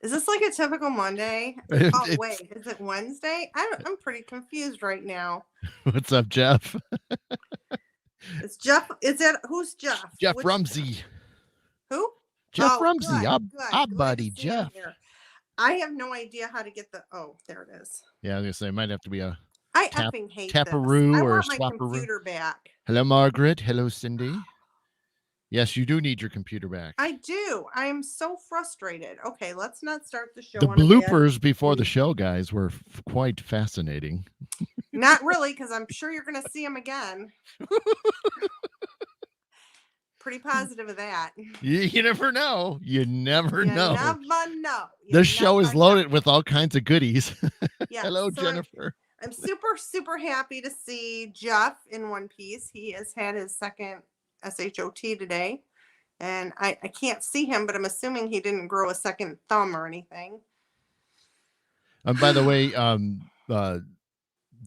Is this like a typical Monday? Oh, It's, wait. Is it Wednesday? I'm pretty confused right now. what's up, Jeff? It's Jeff. Is it who's Jeff? Jeff Which Rumsey. who? Jeff Oh, Rumsey. good, Our good. Glad to buddy, see him Jeff. here. I have no idea how to get the. Oh, there it is. Yeah, I was going to say, it might have to be a I effing hate this. taparoo I or a want my swapperoo. computer back. Hello, Margaret. Hello, Cindy. Yes, you do need your computer back. I do. I am so frustrated. Okay, let's not start the show The on a bad. bloopers before the show, guys, were quite fascinating. Not really, because I'm sure you're going to see them again. Pretty positive of that. You never know. You never know. Never know. This show is loaded with all kinds of goodies. Yeah, Hello, so Jennifer. I'm super, super happy to see Jeff in one piece. He has had his second SHOT today. And I can't see him, but I'm assuming he didn't grow a second thumb or anything. By the way,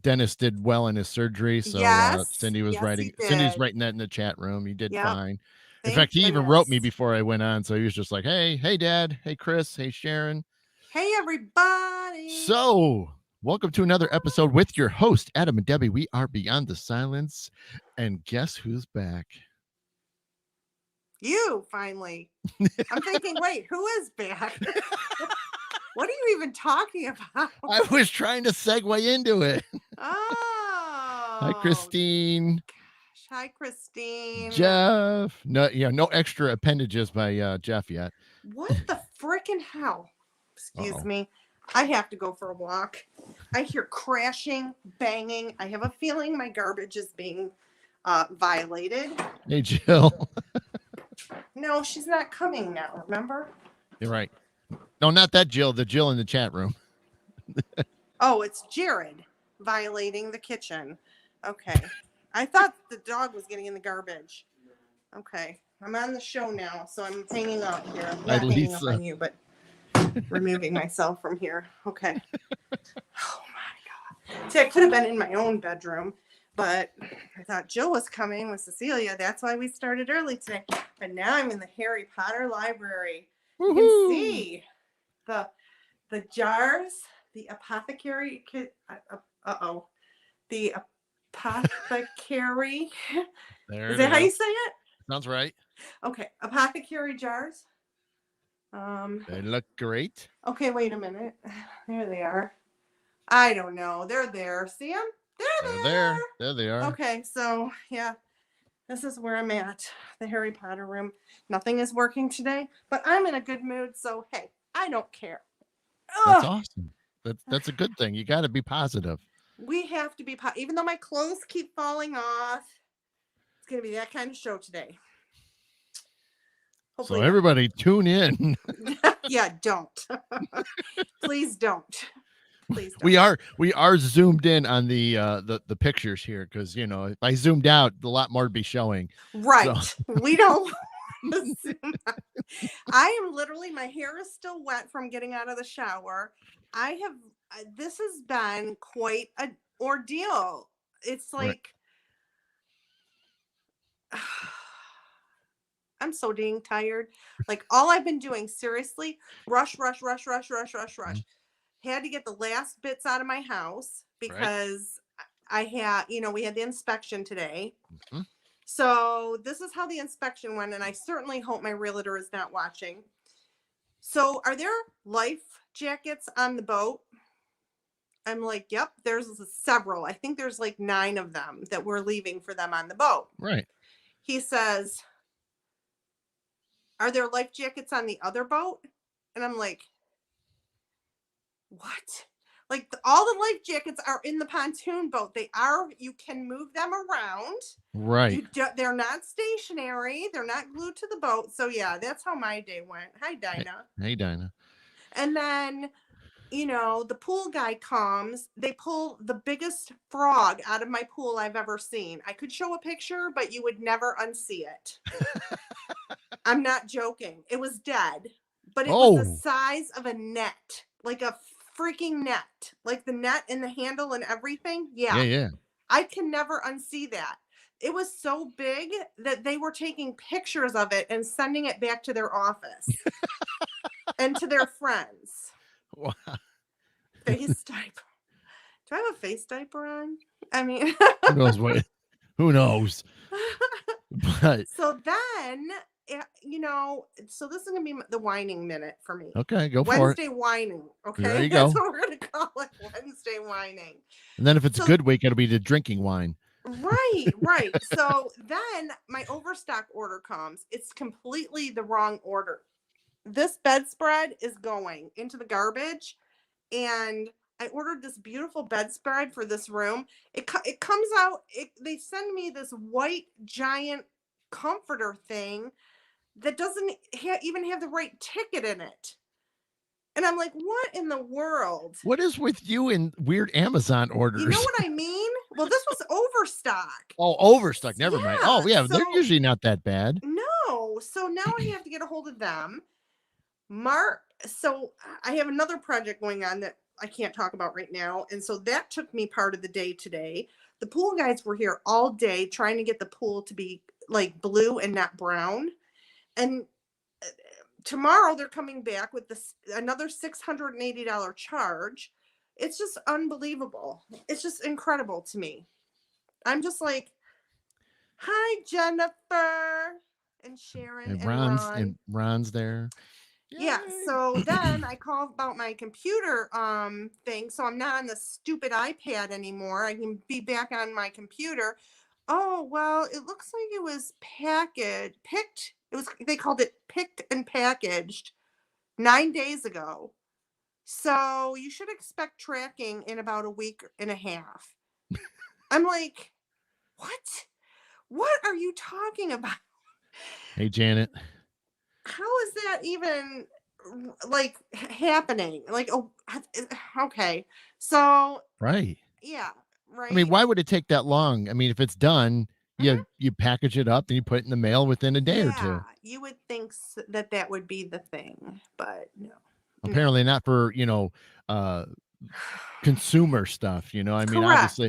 Dennis did well in his surgery, so Yes, Cindy was yes, writing. he Cindy's did. writing that in the chat room. He did fine. In Thank fact, he even wrote me goodness. before I went on, so he was just like, "Hey, Dad. Hey, Chris. Hey, Sharon. Hey, everybody." So, welcome to another episode with your host, Adam and Debbie. We are Beyond the Silence, and guess who's back? You, finally. I'm thinking, wait, who is back? What are you even talking about? I was trying to segue into it. Oh. Hi, Christine. Gosh. Hi, Christine. Jeff. No, no extra appendages by Jeff yet. What the freaking hell? Excuse me. I have to go for a walk. I hear crashing, banging. I have a feeling my garbage is being violated. Hey, Jill. No, she's not coming now, remember? You're right. No, not that Jill. The Jill in the chat room. Oh, it's Jared violating the kitchen. Okay. I thought the dog was getting in the garbage. Okay. I'm on the show now, so I'm hanging up here. I'm not hanging up on you, but removing myself from here. Okay. Oh, my God. See, I could have been in my own bedroom, but I thought Jill was coming with Cecilia. That's why we started early today. But now I'm in the Harry Potter library. You can see the jars, the apothecary kit. The apothecary. Is that how you say it? Sounds right. Okay, apothecary jars. They look great. Okay, wait a minute. There they are. I don't know. They're there. See them? They're there. There they are. Okay, so yeah, this is where I'm at. The Harry Potter room. Nothing is working today, but I'm in a good mood. So hey, I don't care. That's awesome. That's a good thing. You got to be positive. We have to be even though my clothes keep falling off. It's gonna be that kind of show today. Hopefully so everybody tune in. Yeah, don't. Please don't. Please don't. We are zoomed in on the pictures here because if I zoomed out, a lot more would be showing. Right. So. We don't. I am literally, my hair is still wet from getting out of the shower. This has been quite an ordeal. It's like, right. I'm so dang tired. Like all I've been doing, seriously, rush. Had to get the last bits out of my house because I had, we had the inspection today. Mm-hmm. So this is how the inspection went. And I certainly hope my realtor is not watching. So are there life jackets on the boat? I'm like, yep, there's several. I think there's like 9 of them that we're leaving for them on the boat. Right. He says, are there life jackets on the other boat? And I'm like, what? Like all the life jackets are in the pontoon boat. They are, you can move them around. Right. They're not stationary. They're not glued to the boat. So yeah, that's how my day went. Hi, Dinah. Hey, Dinah. And then, the pool guy comes. They pull the biggest frog out of my pool I've ever seen. I could show a picture, but you would never unsee it. I'm not joking. It was dead, but it was the size of a net, like a freaking net, like the net and the handle and everything. Yeah. Yeah. I can never unsee that. it was so big that they were taking pictures of it and sending it back to their office and to their friends. Wow. Face diaper. Do I have a face diaper on? I mean, Who knows what? Who knows? But so then, so this is going to be the whining minute for me. okay, go for Wednesday it. whining. Okay. There you That's go. what we're going to call it. Wednesday whining. And then if it's So- a good week, it'll be the drinking wine. Right. So then my overstock order comes. It's completely the wrong order. This bedspread is going into the garbage, and I ordered this beautiful bedspread for this room. It comes out. They send me this white giant comforter thing that doesn't even have the right ticket in it. And I'm like, what in the world? What is with you and weird Amazon orders? You know what I mean? Well, this was overstock. Oh, overstock. Never mind. Oh, yeah. They're so- usually not that bad. No. So now I have to get a hold of them. So I have another project going on that I can't talk about right now. And so that took me part of the day today. The pool guys were here all day trying to get the pool to be like blue and not brown. And tomorrow they're coming back with another $680 charge. It's just unbelievable. It's just incredible to me. I'm just like, hi, Jennifer and Sharon and Ron. Ron's there. Yeah. So then I call about my computer thing. So I'm not on the stupid iPad anymore. I can be back on my computer. Oh, well, it looks like it was picked. They called it picked and packaged 9 days ago. So you should expect tracking in about a week and a half. I'm like, what? What are you talking about? Hey, Janet. How is that even like happening? Like, oh, okay. So, Right. yeah, right. I mean, why would it take that long? I mean, if it's done, you package it up and you put it in the mail within a day or two. You would think that would be the thing, but no. Apparently not for, consumer stuff, I mean, Correct.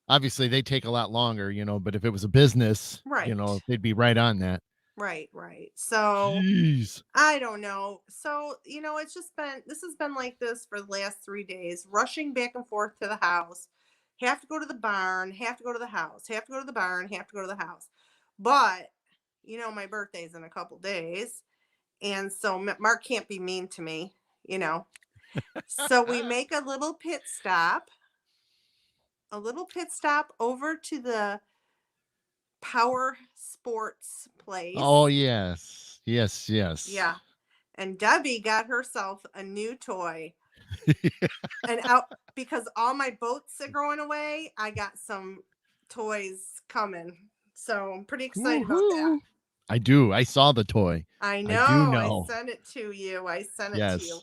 obviously they take a lot longer, but if it was a business, Right. they'd be right on that. Right. So Jeez. I don't know. So, this has been like this for the last 3 days, rushing back and forth to the house. Have to go to the barn, have to go to the house, have to go to the barn, have to go to the house. But, my birthday's in a couple days. And so Mark can't be mean to me, So we make a little pit stop over to the power sports place. Oh, yes. Yes. Yeah. And Debbie got herself a new toy. And because all my boats are going away, I got some toys coming. So I'm pretty excited about that. I do. I saw the toy. I know. I do know. I sent it to you. To you.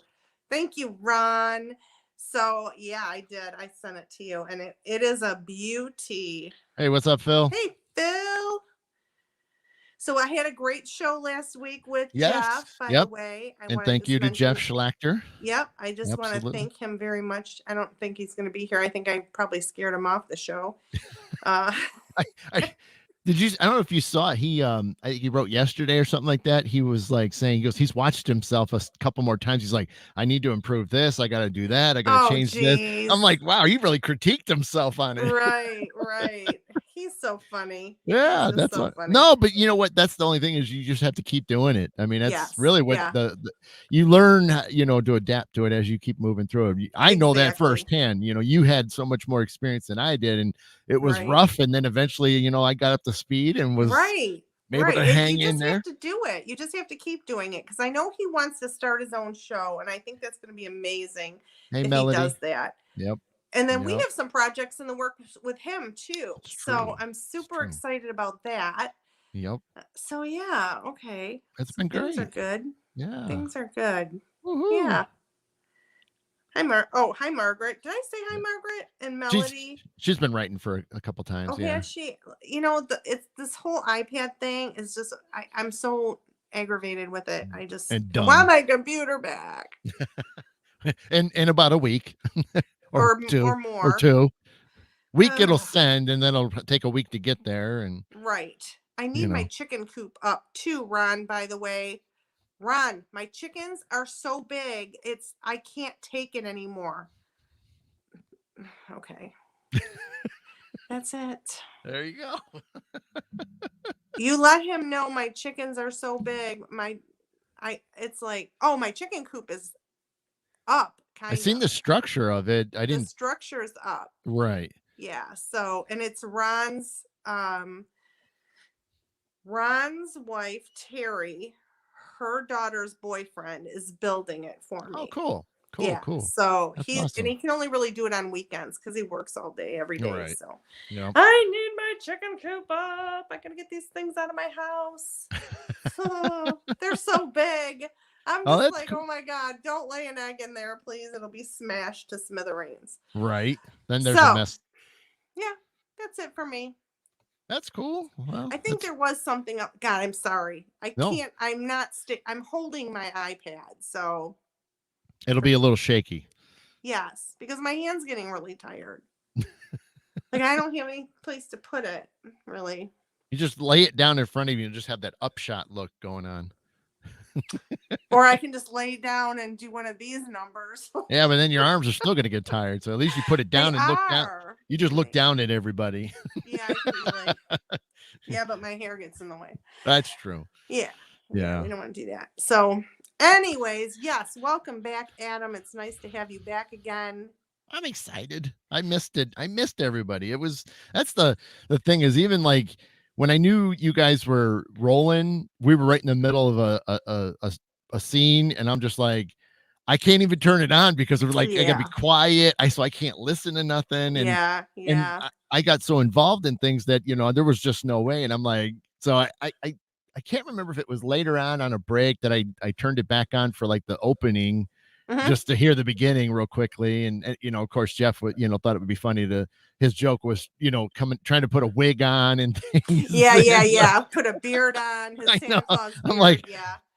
Thank you, Ron. So yeah, I did. I sent it to you, and it is a beauty. Hey, what's up, Phil? Hey, Phil. So I had a great show last week with Jeff, by the way. And thank you to Jeff Schlachter. Yep. I just want to thank him very much. I don't think he's going to be here. I think I probably scared him off the show. I don't know if you saw it. I think he wrote yesterday or something like that. He was like saying, he's watched himself a couple more times. He's like, I need to improve this. I got to do that. I got to change this. I'm like, wow, he really critiqued himself on it. Right. He's so funny. Yeah, that's so funny. No, but you know what? That's the only thing is you just have to keep doing it. I mean, that's really what you learn, to adapt to it as you keep moving through it. I know that firsthand. You had so much more experience than I did, and it was rough. And then eventually, I got up to speed and was able to hang in there. You just have to do it. You just have to keep doing it because I know he wants to start his own show, and I think that's going to be amazing if Melody. he does that. Yep. And then we have some projects in the works with him too. So I'm super excited about that. Yep. So yeah, okay. It's been great. Things are good. Yeah. Things are good. Woo-hoo. Yeah. Hi, hi, Margaret. Did I say hi, Margaret and Melody? She's been writing for a couple times. Oh, has she? It's this whole iPad thing is just, I'm so aggravated with it. I just want my computer back. in about a week. or two. week it'll send, and then it'll take a week to get there. And right. I need my chicken coop up too, Ron, by the way. Ron, my chickens are so big, I can't take it anymore. Okay. That's it. There you go. You let him know my chickens are so big. It's like, oh, my chicken coop is up. I seen the structure of it. The structure's up. Right. Yeah. So, and it's Ron's wife, Terry, her daughter's boyfriend is building it for me. Oh, cool. Cool. So That's and awesome. he can only really do it on weekends because he works all day, every day. Right. So yep. I need my chicken coop up. I gotta get these things out of my house. They're so big. I'm just like, cool. Oh my God, don't lay an egg in there, please. It'll be smashed to smithereens. Right. Then there's a mess. Yeah, that's it for me. That's cool. Well, I think there was something up. God, I'm sorry. Can't. I'm not. I'm holding my iPad, so it'll be a little shaky. Yes, because my hand's getting really tired. Like I don't have any place to put it, really. You just lay it down in front of you and just have that upshot look going on. Or I can just lay down and do one of these numbers. Yeah, but then your arms are still going to get tired. So at least you put it down look down. You just look down at everybody. Yeah, yeah, but my hair gets in the way. That's true. Yeah. We don't want to do that. So anyways, yes, welcome back, Adam. It's nice to have you back again. I'm excited. I missed it. I missed everybody. That's the thing is, even like when I knew you guys were rolling, we were right in the middle of a scene, and I'm just like, I can't even turn it on because of like I gotta be quiet. So I can't listen to nothing. And and I got so involved in things that there was just no way. And I'm like, so I can't remember if it was later on a break that I turned it back on for like the opening, just to hear the beginning real quickly. And of course, Jeff would, thought it would be funny his joke was, trying to put a wig on and things. Yeah. Put a beard on. His Santa Claus beard. I'm like,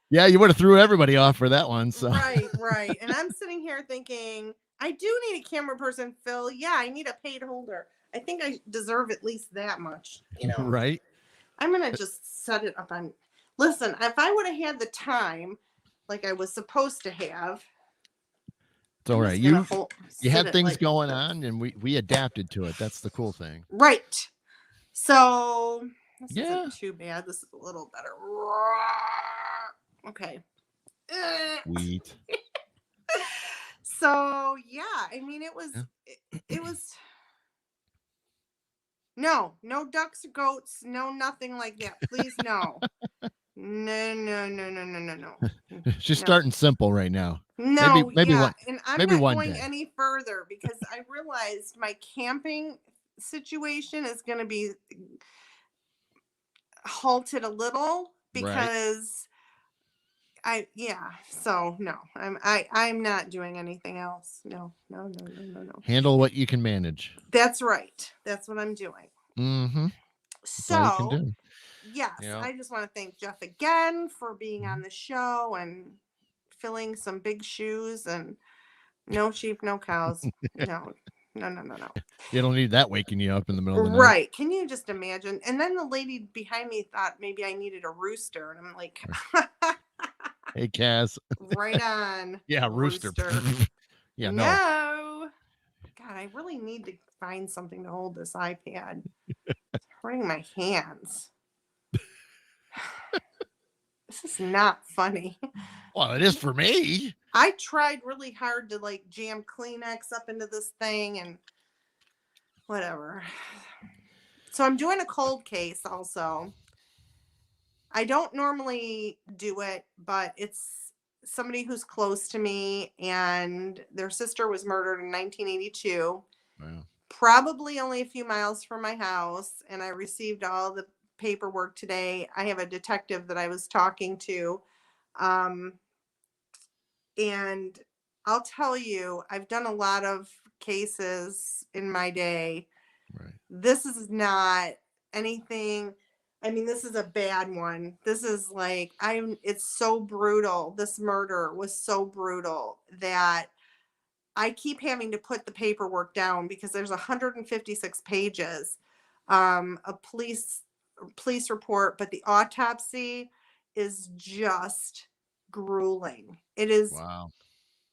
yeah, you would have threw everybody off for that one. So right. And I'm sitting here thinking, I do need a camera person, Phil. Yeah, I need a paid holder. I think I deserve at least that much, Right. I'm going to just set it up on. Listen, if I would have had the time like I was supposed to have. It's all right. You had things like going on and we adapted to it. That's the cool thing. Right. So this isn't too bad. This is a little better. Okay. Sweet. So I mean it was no ducks or goats, no nothing like that. Please no. No. She's starting simple right now. No, maybe one, and I'm maybe not one going day. any further because I realized my camping situation is going to be halted a little because so no, I'm not doing anything else. No. Handle what you can manage. That's right. That's what I'm doing. Mm-hmm. So yes, I just want to thank Jeff again for being on the show and filling some big shoes, and no sheep, no cows. No. You don't need that waking you up in the middle of the night. Right. Can you just imagine? And then the lady behind me thought maybe I needed a rooster. And I'm like, hey, Cass. Right on. Yeah, rooster. Yeah, no. God, I really need to find something to hold this iPad. It's hurting my hands. This is not funny. Well, it is for me. I tried really hard to like jam Kleenex up into this thing and whatever. So I'm doing a cold case also. I don't normally do it, but it's somebody who's close to me, and their sister was murdered in 1982. Wow. Probably only a few miles from my house, and I received all the paperwork today. I have a detective that I was talking to, and I'll tell you, I've done a lot of cases in my day. Right. This is not anything. I mean, this is a bad one. This is like, it's so brutal. This murder was so brutal that I keep having to put the paperwork down because there's 156 pages, of police report, but the autopsy is just grueling. It is, Wow.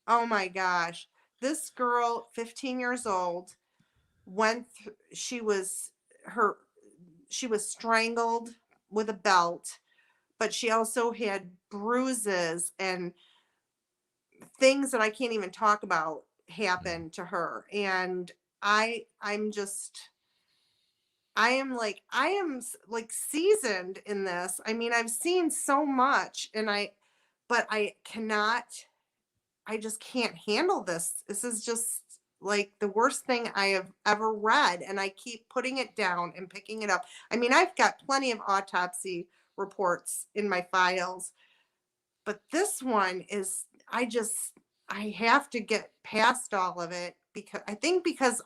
oh my gosh. This girl, 15 years old, she was her she was strangled with a belt, but she also had bruises and things that I can't even talk about happened to her. And I'm just I am like seasoned in this. I mean, I've seen so much but I just can't handle this. This is just like the worst thing I have ever read. And I keep putting it down and picking it up. I mean, I've got plenty of autopsy reports in my files, but this one is, I have to get past all of it because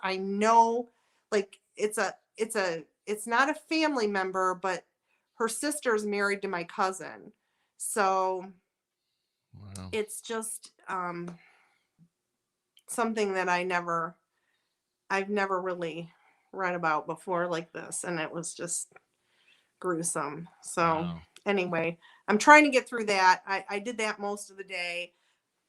I know, like, it's not a family member, but her sister's married to my cousin. So wow. it's just something that I've never really read about before like this, and it was just gruesome. So Wow. anyway, I'm trying to get through that. I did that most of the day.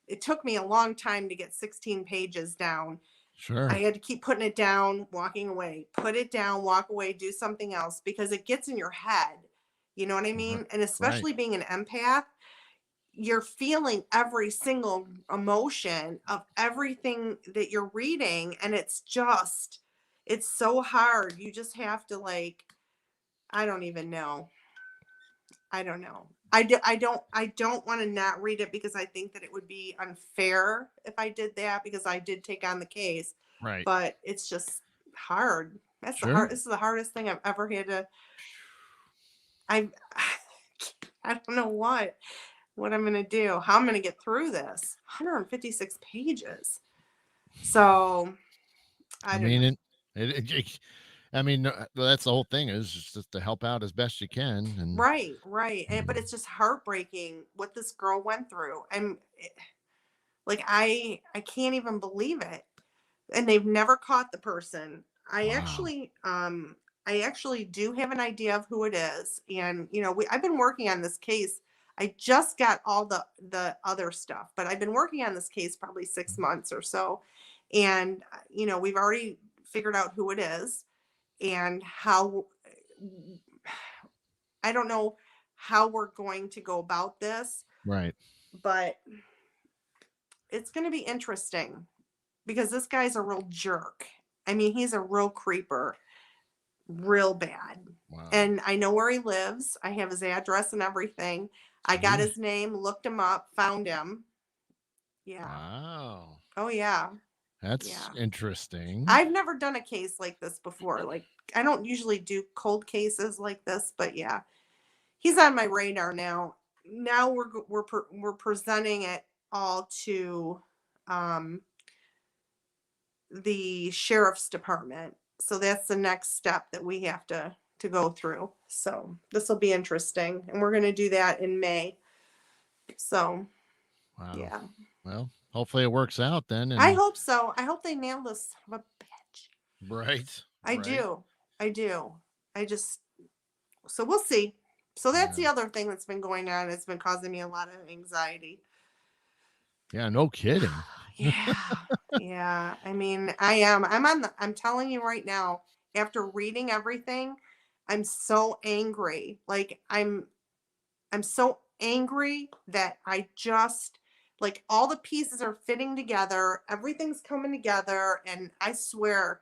It took me a long time to get 16 pages down. I Sure. had to keep putting it down, walking away, put it down, walk away, do something else because it gets in your head. You know what I mean? And Right. especially being an empath, you're feeling every single emotion of everything that you're reading. And it's so hard. You just have to, like, I don't even know. I don't know. I don't want to not read it because I think that it would be unfair if I did that because I did take on the case. Right. But it's just hard. Sure. This is the hardest thing I've ever had to I I don't know what I'm going to do. How I'm going to get through this. 156 pages. So, I I don't know. mean, I mean, that's the whole thing is just to help out as best you can. And Right. But it's just heartbreaking what this girl went through. Like I can't even believe it. And they've never caught the person. wow. I actually do have an idea of who it is. And I've been working on this case. I just got all the other stuff, but I've been working on this case probably 6 months or so. And we've already figured out who it is and how. I don't know how we're going to go about this, Right. but it's going to be interesting because this guy's a real jerk. I mean, he's a real creeper, real bad. Wow. And I know where he lives. I have his address and everything. I got See? his name, looked him up, found him. Yeah. Wow. Oh, yeah. That's Yeah. interesting. I've never done a case like this before. Like, I don't usually do cold cases like this, but yeah, he's on my radar now. Now we're presenting it all to um, the sheriff's department. So that's the next step that we have to go through. So this will be interesting, and we're going to do that in May. So Wow. yeah, Well, hopefully it works out then. I And hope so. I hope they nail this son of a bitch. right. I Right. do. I do. I just so we'll see. So that's Yeah. the other thing that's been going on. It's been causing me a lot of anxiety. Yeah. No kidding. Yeah. Yeah. I mean, I'm telling you right now, after reading everything, I'm so angry. Like I'm so angry that I just like all the pieces are fitting together, everything's coming together, and I swear,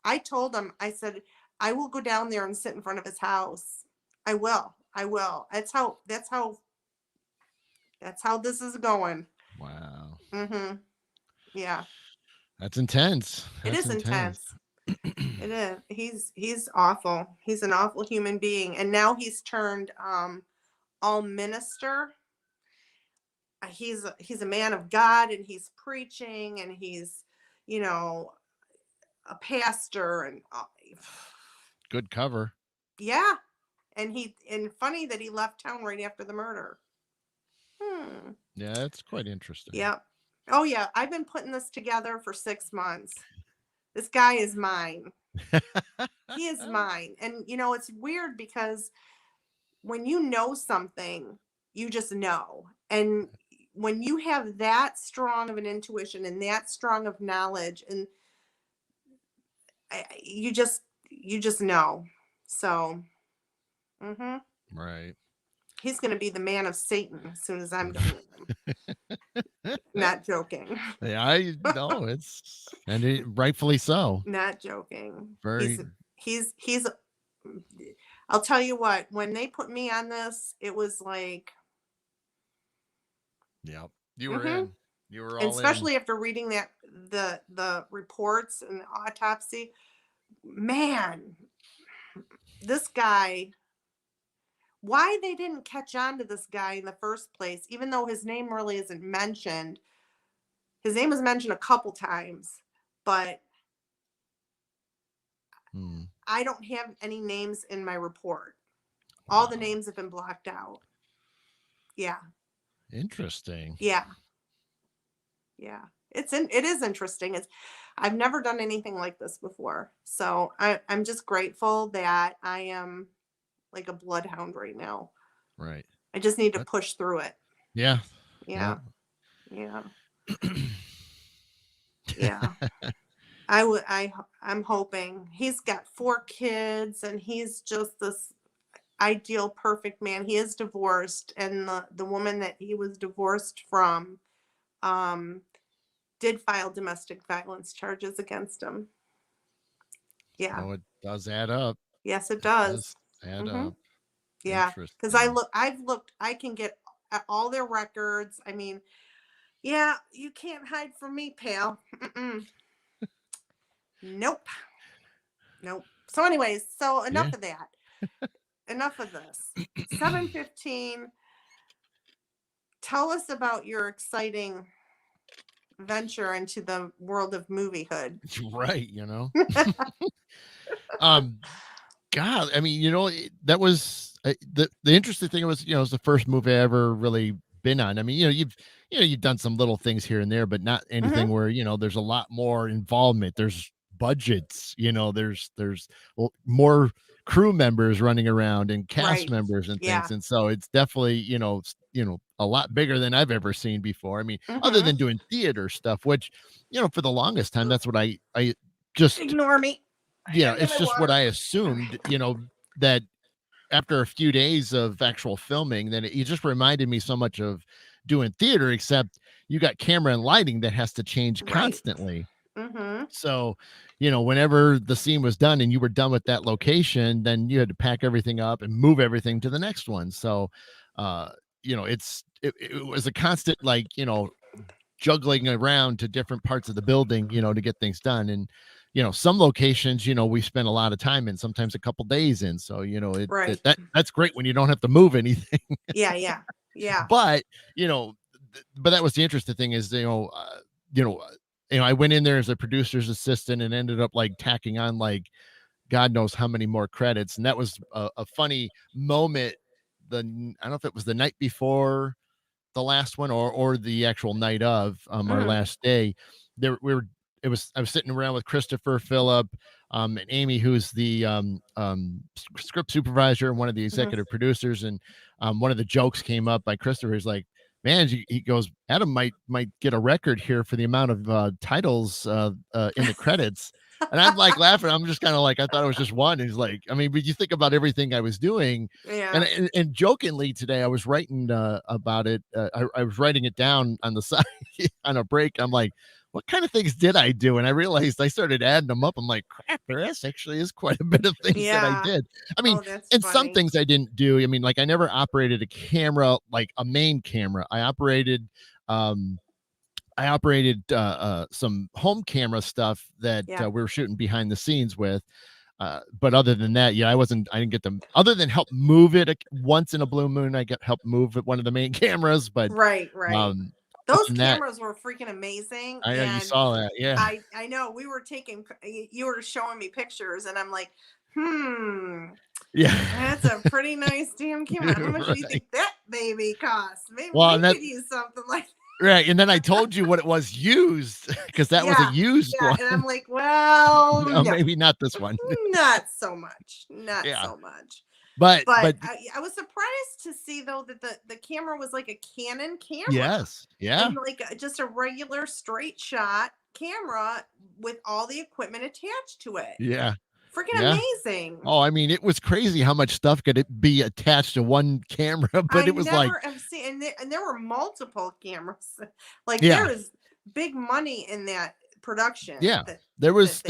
I told him, I said, I will go down there and sit in front of his house. I will. I will. That's how this is going. Wow. Mhm. Yeah. That's intense. It That's is intense. intense. It is. He's awful. He's an awful human being. And now he's turned all minister. He's a man of God and he's preaching and he's, you know, a pastor and Good cover. yeah. And funny that he left town right after the murder. Hmm. Yeah, that's quite interesting. Yep. Oh yeah, I've been putting this together for 6 months. This guy is mine. He is mine. And it's weird because when you know something, you just know. And when you have that strong of an intuition and that strong of knowledge, and you just know. So, right. He's going to be the man of Satan as soon as I'm done with him. Not joking. Yeah, I know rightfully so. Not joking. Very. He's I'll tell you what, when they put me on this, it was like, yeah, you were in. You were all especially after reading the reports and the autopsy. Man, this guy, why they didn't catch on to this guy in the first place, even though his name really isn't mentioned. His name was mentioned a couple times, but I don't have any names in my report. Wow. All the names have been blocked out. Yeah. Interesting. Yeah. Yeah. It is interesting. I've never done anything like this before. So I'm just grateful that I am like a bloodhound right now. Right. I just need to push through it. Yeah. Yeah. Yeah. Yeah. I'm hoping. He's got 4 kids and he's just this ideal, perfect man. He is divorced, and the woman that he was divorced from did file domestic violence charges against him. Yeah. So it does add up. Yes, it does. Add up. Yeah. Because I've looked, I can get all their records. I mean, yeah, you can't hide from me, pal. Nope. So anyways, enough of that. Enough of this. 7:15. Tell us about your exciting venture into the world of moviehood. Right, God, I mean, that was the interesting thing was, it was the first movie I ever really been on. I mean, you've done some little things here and there, but not anything where, there's a lot more involvement. There's budgets, there's more crew members running around and cast members and things. And so it's definitely, a lot bigger than I've ever seen before. I mean, other than doing theater stuff, which, for the longest time, that's what I just ignore me. Yeah, it's just what I assumed, that after a few days of actual filming, then it just reminded me so much of doing theater, except you got camera and lighting that has to change constantly. So, whenever the scene was done and you were done with that location, then you had to pack everything up and move everything to the next one. So, it was a constant, juggling around to different parts of the building, to get things done. And, some locations, we spend a lot of time in, sometimes a couple days in. So, that's great when you don't have to move anything. Yeah. But, but that was the interesting thing is, I went in there as a producer's assistant and ended up tacking on God knows how many more credits. And that was a funny moment. I don't know if it was the night before the last one or the actual night of our last day. I was sitting around with Christopher, Phillip, and Amy, who's the script supervisor and one of the executive producers. And one of the jokes came up by Christopher. He's like, man, he goes, Adam might get a record here for the amount of titles in the credits. And I'm laughing. I'm just kind of I thought it was just one. He's like, I mean, but you think about everything I was doing. Yeah. And jokingly today, I was writing about it. I was writing it down on the side on a break. I'm like, what kind of things did I do? And I realized I started adding them up. I'm like, crap, there actually is quite a bit of things that I did. I mean, and some things I didn't do. I mean, I never operated a camera, a main camera. I operated some home camera stuff that we were shooting behind the scenes with. But other than that, I didn't get them other than help move it once in a blue moon. I got help move one of the main cameras, but right. Those cameras were freaking amazing. I know you saw that. Yeah. I know you were showing me pictures and I'm like, yeah, that's a pretty nice damn camera. How much do you think that baby costs? Maybe we could use something like that. Right. And then I told you what it was used because that was a used one. And I'm like, well, no, maybe not this one. Not so much. Not Yeah. so much. But I was surprised to see though that the camera was like a Canon camera. Yes. Yeah. And like just a regular straight shot camera with all the equipment attached to it. Yeah. Freaking amazing. Oh, I mean, it was crazy how much stuff could it be attached to one camera, but it was never like have seen, and there were multiple cameras. Like there is big money in that production. Yeah. There was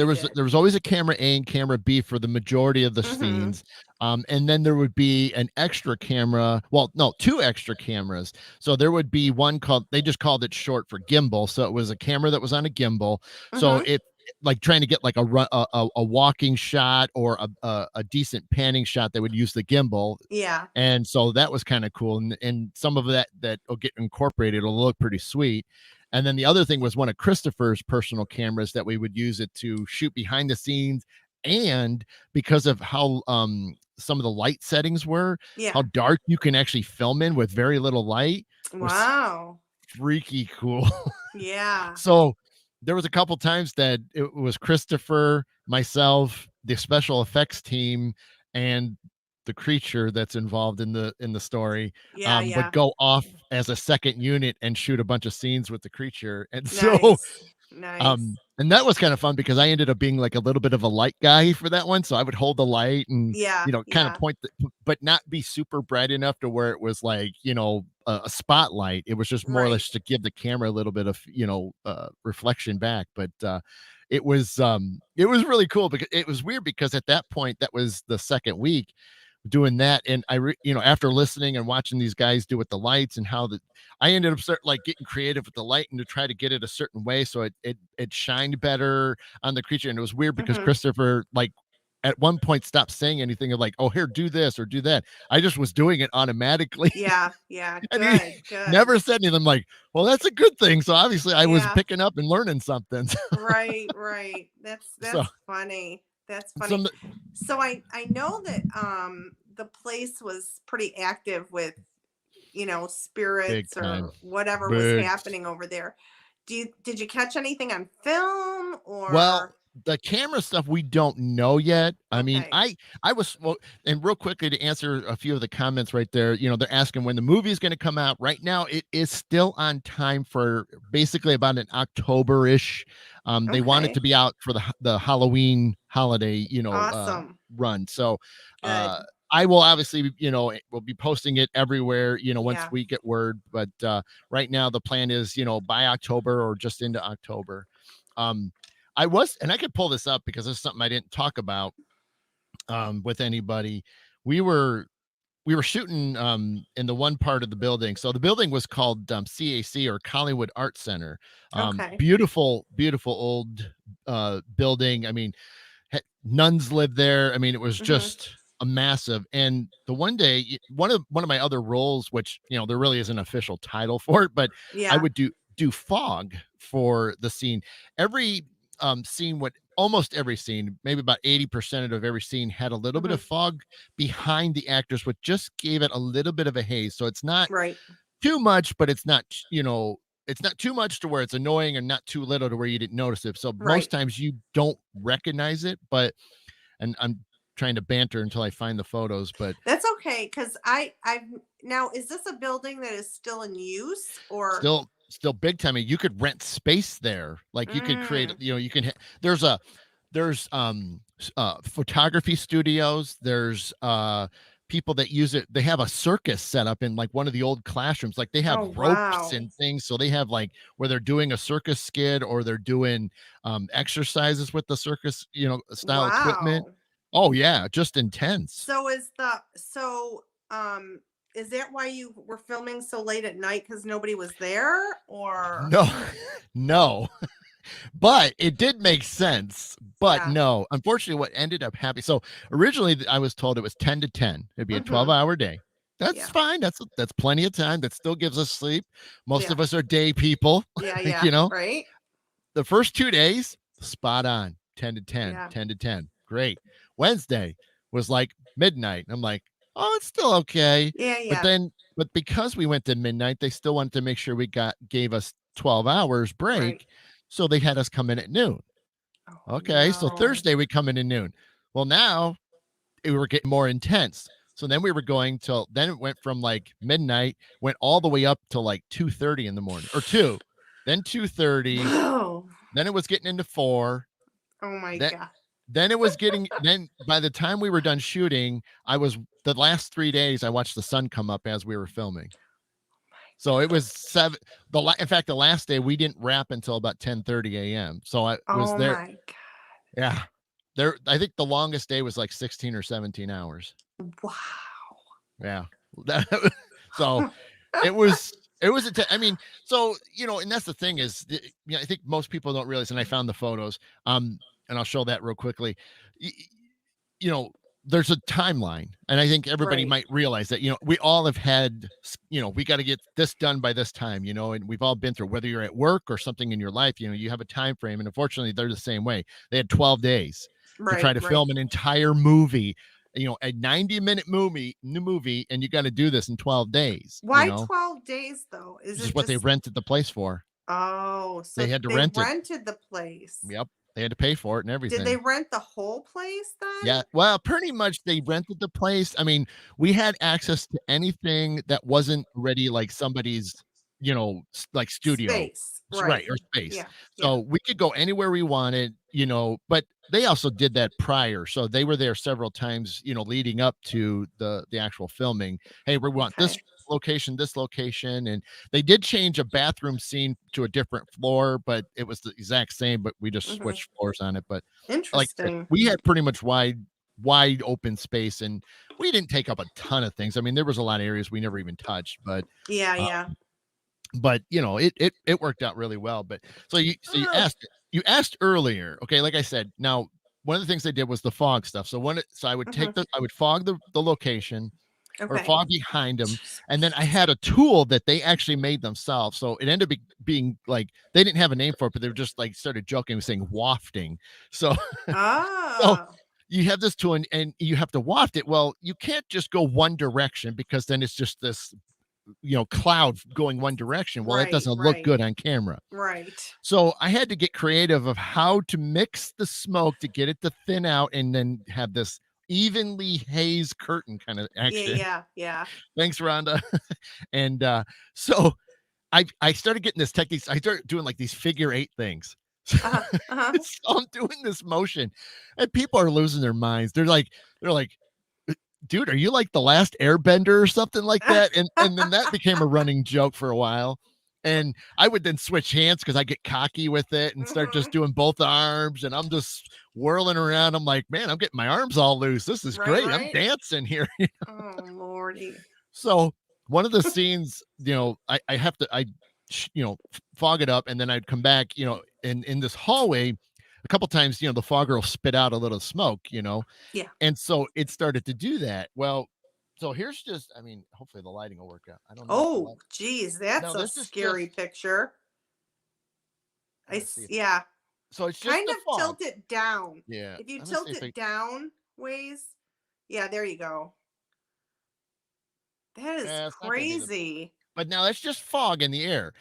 always a camera A and camera B for the majority of the scenes. And then there would be an extra camera. Well, no, 2 extra cameras. So there would be one they just called it short for gimbal. So it was a camera that was on a gimbal. So it like trying to get like a walking shot or a decent panning shot that would use the gimbal. Yeah. And so that was kind of cool. And some of that will get incorporated. It'll look pretty sweet. And then the other thing was one of Christopher's personal cameras that we would use it to shoot behind the scenes. And because of how some of the light settings were, how dark you can actually film in with very little light. Wow. Freaky cool. Yeah. So there was a couple times that it was Christopher, myself, the special effects team, and the creature that's involved in the story would go off as a second unit and shoot a bunch of scenes with the creature. And so and that was kind of fun because I ended up being like a little bit of a light guy for that one. So I would hold the light and kind of point but not be super bright enough to where it was like, a spotlight. It was just more or less to give the camera a little bit of, reflection back. But it was really cool because it was weird because at that point, that was the second week doing that. And after listening and watching these guys do with the lights and how I ended up getting creative with the light and to try to get it a certain way. So it shined better on the creature. And it was weird because Christopher, at one point stopped saying anything of like, oh, here, do this or do that. I just was doing it automatically. Yeah. And he never said anything. I'm like, well, that's a good thing. So obviously I was picking up and learning something. Right. That's funny. That's funny. So I know that the place was pretty active with spirits or whatever was happening over there. Did you catch anything on film or? Well, the camera stuff we don't know yet. I mean, I was and real quickly to answer a few of the comments right there, they're asking when the movie is going to come out. Right now it is still on time for basically about an October-ish. They want it to be out for the Halloween holiday, awesome. Run. So I will obviously, we'll be posting it everywhere, once we get word. But right now the plan is, by October or just into October. And I could pull this up because it's something I didn't talk about with anybody. We were shooting in the one part of the building. So the building was called CAC or Collywood Art Center. Beautiful old building. I mean, nuns lived there. I mean, it was just a massive. And the one day, one of my other roles, which there really is an official title for it, but I would do fog for the scene. Every scene, almost every scene, maybe about 80% of every scene had a little bit of fog behind the actors, which just gave it a little bit of a haze. So it's not too much, but it's not, it's not too much to where it's annoying and not too little to where you didn't notice it. So most times you don't recognize it, and I'm trying to banter until I find the photos, but that's okay. Cause I've now, is this a building that is still in use or still big time? You could rent space there. Like you could create, you can, there's photography studios. There's people that use it. They have a circus set up in like one of the old classrooms. Like they have ropes and things. So they have like where they're doing a circus skid or they're doing exercises with the circus, style equipment. Oh yeah. Just intense. So is that why you were filming so late at night? Because nobody was there or? No, but it did make sense. But no, unfortunately what ended up happening. So originally I was told it was 10 to 10. It'd be a 12-hour day. That's fine. That's plenty of time. That still gives us sleep. Most of us are day people. Right. The first 2 days, spot on, 10 to 10, 10 to 10. Great. Wednesday was like midnight. I'm like, oh, it's still okay. Yeah, But yeah. then, but because we went to midnight, they still wanted to make sure gave us 12 hours Right. break. So they had us come in at noon. Oh Okay. So no. Thursday we come in at noon. Well, now we were getting more intense. So then we were going till then it went from like midnight, went all the way up to like 2:30 in the morning or 2, then 2:30, Whoa. then it was getting into 4. Oh my Then god. then it was getting then by the time we were done shooting, I was the last 3 days I watched the sun come up as we were filming. So it was 7 in fact the last day we didn't wrap until about 10:30 a.m. So I was Oh there. my god. Yeah. There I think the longest day was like 16 or 17 hours. Wow. Yeah. So it was I mean, so, and that's the thing is, I think most people don't realize, and I found the photos, and I'll show that real quickly. Y- y- You know, there's a timeline, and I think everybody Right. might realize that, we all have had, we got to get this done by this time, and we've all been through, whether you're at work or something in your life, you have a time frame, and unfortunately, they're the same way. They had 12 days to try Right. to Right. film an entire movie, a 90-minute movie, and you got to do this in 12 days, Why 12 days though? Is This is it what they just rented the place for. Oh, They so had to they rent it. rented the place. Yep. They had to pay for it and Did they everything. rent the whole place then? Yeah. Well, pretty much they rented the place. I mean, we had access to anything that wasn't already like somebody's, like studio. Space. Right, Right. or space. Yeah. Yeah. So we could go anywhere we wanted, but they also did that prior. So they were there several times, leading up to the actual filming. Hey, we want Okay. this location. And they did change a bathroom scene to a different floor, but it was the exact same, but we just Hmm. switched floors on it. But like I said, Interesting. we had pretty much wide open space, and we didn't take up a ton of things. I mean, there was a lot of areas we never even touched, but Yeah. uh, Yeah. it worked out really well. But so you Oh, asked earlier, okay, like I said, now one of the things they did was the fog stuff. So I would mhm. I would fog the location or Okay. fog behind them, and then I had a tool that they actually made themselves. So it ended up being like they didn't have a name for it, but they were just like started joking, saying wafting. So so Oh. you have this tool, and you have to waft it. Well, you can't just go one direction, because then it's just this cloud going one direction. Well, that Right. doesn't look Right. good on camera. Right. So I had to get creative of how to mix the smoke to get it to thin out and then have this evenly haze curtain kind of Yeah. action. Yeah. Yeah. Thanks, Rhonda. And so I started getting this technique. I started doing like these figure eight things. Uh-huh. Uh-huh. So I'm doing this motion, and people are losing their minds. They're like, dude, are you like the last airbender or something like that? And then that became a running joke for a while. And I would then switch hands because I get cocky with it and start just Mhm. doing both arms, and I'm just whirling around. I'm like, man, I'm getting my arms all loose. This is Right. great. I'm Right. dancing here. Oh Lordy. So one of the scenes, I have to fog it up, and then I'd come back, in this hallway a couple times, the fogger will spit out a little smoke, Yeah. and so it started to do that. Well, so here's just, I mean, hopefully the lighting will work out. I don't know if the Oh, light. geez, that's No, a this is scary just, picture. let's see if, Yeah. so it's just Kind the of fog. tilt it down. Yeah. If you Let me see tilt if it down ways, yeah, there you go. That is it's not going to be the, crazy. but now it's just fog in the air.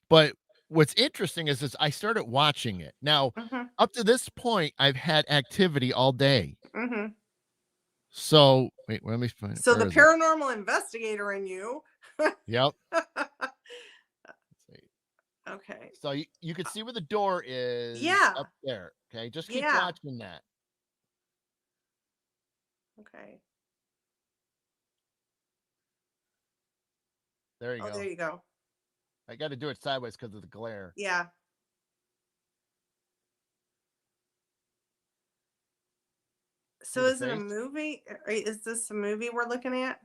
But what's interesting is I started watching it. Now, Mhm. up to this point, I've had activity all day. Mhm. So wait, let me find it. So Where the is it? paranormal investigator in you. Yep. Let's see. Okay. So you can see where the door is Yeah. up there. Okay. Just keep Yeah. watching that. Okay. There you Oh, there go. you go. I got to do it sideways because of the glare. Yeah. See So the is it a face? movie? Is this a movie we're looking at?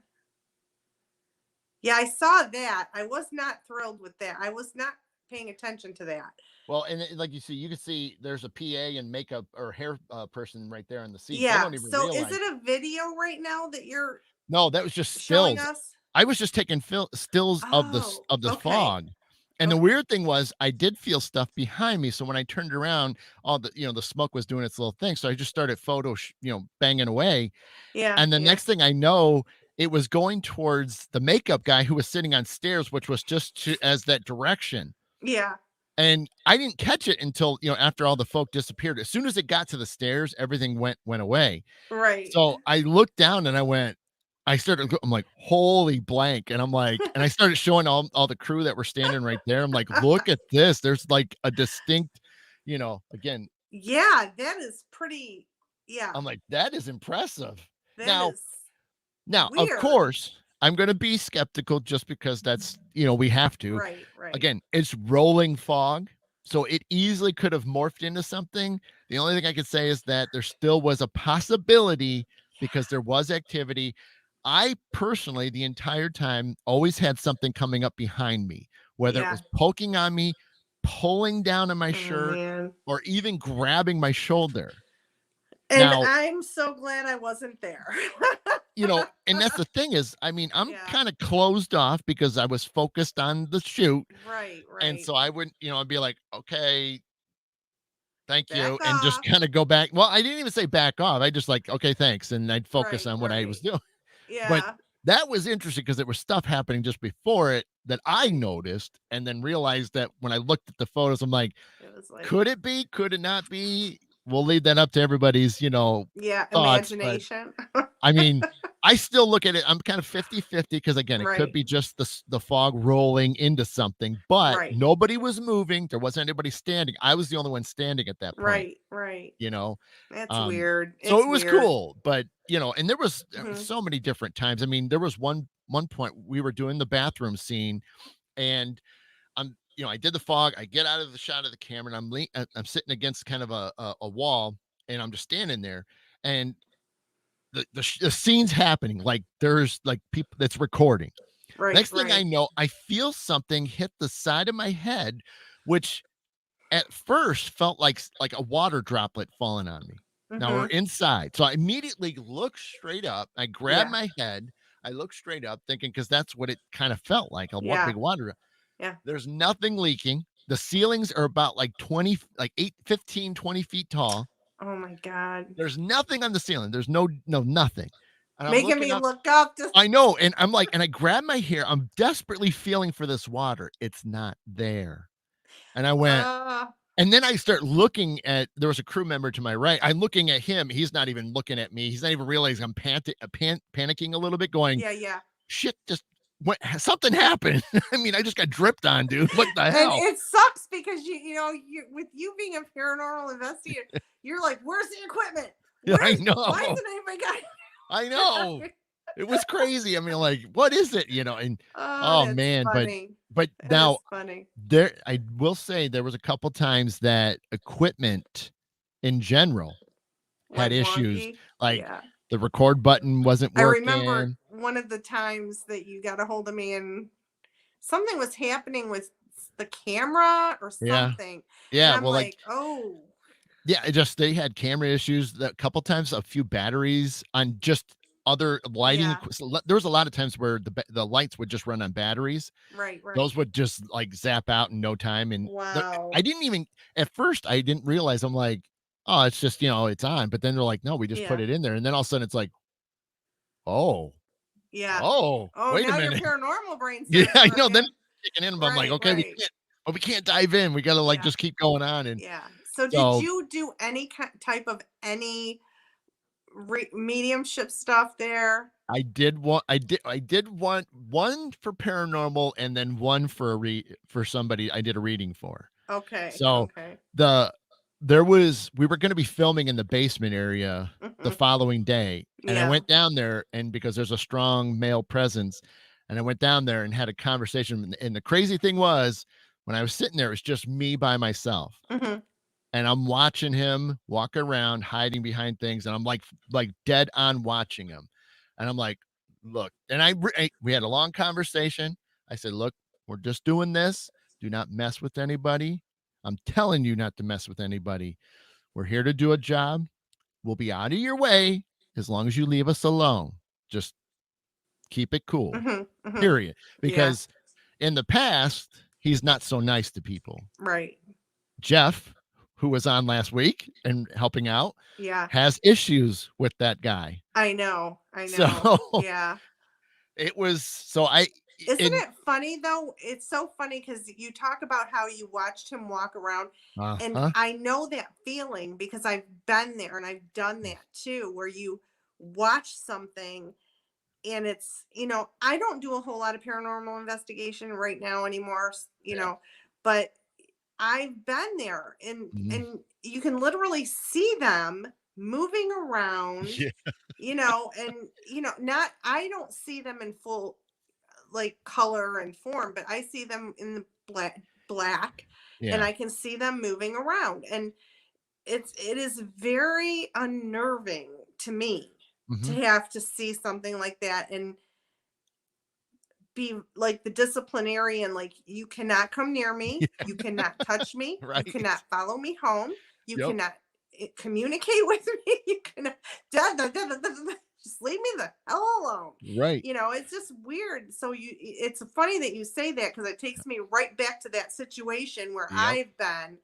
Yeah, I saw that. I was not thrilled with that. I was not paying attention to that. Well, and like you can see there's a PA and makeup or hair person right there in the seat. They Yeah. don't even So is realize. it a video right now that you're No, that was just showing stills. us? I was just taking stills of Oh, of the okay. fog. And the Okay. weird thing was I did feel stuff behind me. So when I turned around, all the smoke was doing its little thing. So I just started banging away. Yeah. And the Yeah. next thing I know, it was going towards the makeup guy who was sitting on stairs, which was just as that direction. Yeah. And I didn't catch it until, after all the folk disappeared. As soon as it got to the stairs, everything went away. Right. So I looked down and I'm like, holy blank. And I started showing all the crew that were standing right there. I'm like, look at this. There's like a distinct, again. Yeah, that is pretty. Yeah. I'm like, that is impressive. That is Now, weird. of course, I'm going to be skeptical just because that's, we have to. Right. Again, it's rolling fog, so it easily could have morphed into something. The only thing I could say is that there still was a possibility because there was activity. I personally, the entire time, always had something coming up behind me, whether it was poking on me, pulling down on my shirt, or even grabbing my shoulder. And now, I'm so glad I wasn't there. And that's the thing is, I'm kind of closed off because I was focused on the shoot. Right. And so I wouldn't, I'd be like, okay, thank back you. off. And just kind of go back. Well, I didn't even say back off. I just like, okay, thanks. And I'd focus on what I was doing. Yeah. But that was interesting because there was stuff happening just before it that I noticed and then realized that when I looked at the photos, I'm like, could it be? Could it not be? We'll leave that up to everybody's, thoughts, imagination. But, I still look at it. I'm kind of 50-50 because again, it could be just the fog rolling into something, but nobody was moving. There wasn't anybody standing. I was the only one standing at that point. Right. That's weird. So it was cool, but and there was so many different times. There was one point we were doing the bathroom scene and I did the fog. I get out of the shot of the camera and I'm sitting against kind of a wall and I'm just standing there and the scene's happening. Like there's like people that's recording. Next thing I know, I feel something hit the side of my head, which at first felt like a water droplet falling on me. Now we're inside. So I immediately look straight up. I grab my head. I look straight up thinking, because that's what it kind of felt like, big water. Yeah. There's nothing leaking. The ceilings are about like 20 feet tall. Oh my God. There's nothing on the ceiling. There's no nothing. And making me look up. I know. And I'm like, and I grab my hair. I'm desperately feeling for this water. It's not there. And I went, and then I start looking at, there was a crew member to my right. I'm looking at him. He's not even looking at me. He's not even realizing I'm panicking a little bit going, shit, just something happened. I just got dripped on, dude. What the hell? And it sucks because you with you being a paranormal investigator, you're like, where's the equipment? I know. Why isn't anybody got it? I know. It was crazy. Like, what is it? And man, funny. but that now funny. I will say there was a couple times that equipment in general had issues. Wonky? Like the record button wasn't working. I remember one of the times that you got a hold of me and something was happening with the camera or something. Yeah. And I'm like, oh. Yeah, they had camera issues a couple times, a few batteries on just other lighting. Yeah. There was a lot of times where the lights would just run on batteries. Right. Those would just like zap out in no time. And wow. I didn't even, at first I didn't realize. I'm like, oh, it's just, it's on. But then they're like, no, we just put it in there. And then all of a sudden it's like, oh. Yeah. Oh, wait now a minute. Your paranormal brain. Yeah, I know. Then kicking in, but I'm like, okay, we can't dive in. We got to just keep going on. And So did you do any type of mediumship stuff there? I did one for paranormal and then one for somebody I did a reading for. Okay. So we were going to be filming in the basement area the following day. And I went down there and because there's a strong male presence and I went down there and had a conversation. And the crazy thing was when I was sitting there, it was just me by myself. And I'm watching him walk around, hiding behind things. And I'm like dead on watching him. And I'm like, look, and we had a long conversation. I said, look, we're just doing this. Do not mess with anybody. I'm telling you not to mess with anybody. We're here to do a job. We'll be out of your way as long as you leave us alone. Just keep it cool, period. Because in the past, he's not so nice to people. Right. Jeff, who was on last week and helping out, yeah, has issues with that guy. I know. So, yeah. It was so I Isn't in it funny though? It's so funny because you talk about how you watched him walk around, and uh-huh. I know that feeling because I've been there and I've done that too, where you watch something and it's, I don't do a whole lot of paranormal investigation right now anymore, Yeah. but I've been there, and Mhm. you can literally see them moving around, Yeah. and not I don't see them in full like color and form, but I see them in the black, and Yeah. I can see them moving around, and it is very unnerving to me to Mhm. have to see something like that and be like the disciplinarian, like, you cannot come near me, Yeah. you cannot touch me, you Right. cannot follow me home, you Yep. cannot communicate with me, you cannot just leave me the hell alone. Right. It's just weird. So it's funny that you say that because it takes me right back to that situation where Yep. I've been,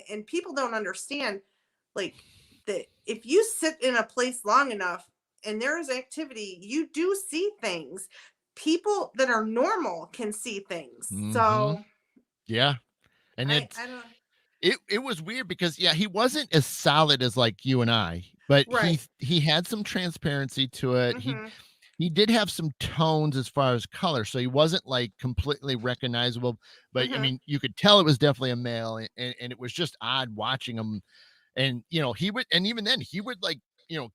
and people don't understand, like, that if you sit in a place long enough and there's activity, you do see things. People that are normal can see things. Mhm. So Yeah. And I don't. it was weird because yeah, he wasn't as solid as like you and I, but he Right. he had some transparency to it. Mhm. He did have some tones as far as color, so he wasn't like completely recognizable, but I Mhm. mean, you could tell it was definitely a male and it was just odd watching him. And he would, and even then he would like,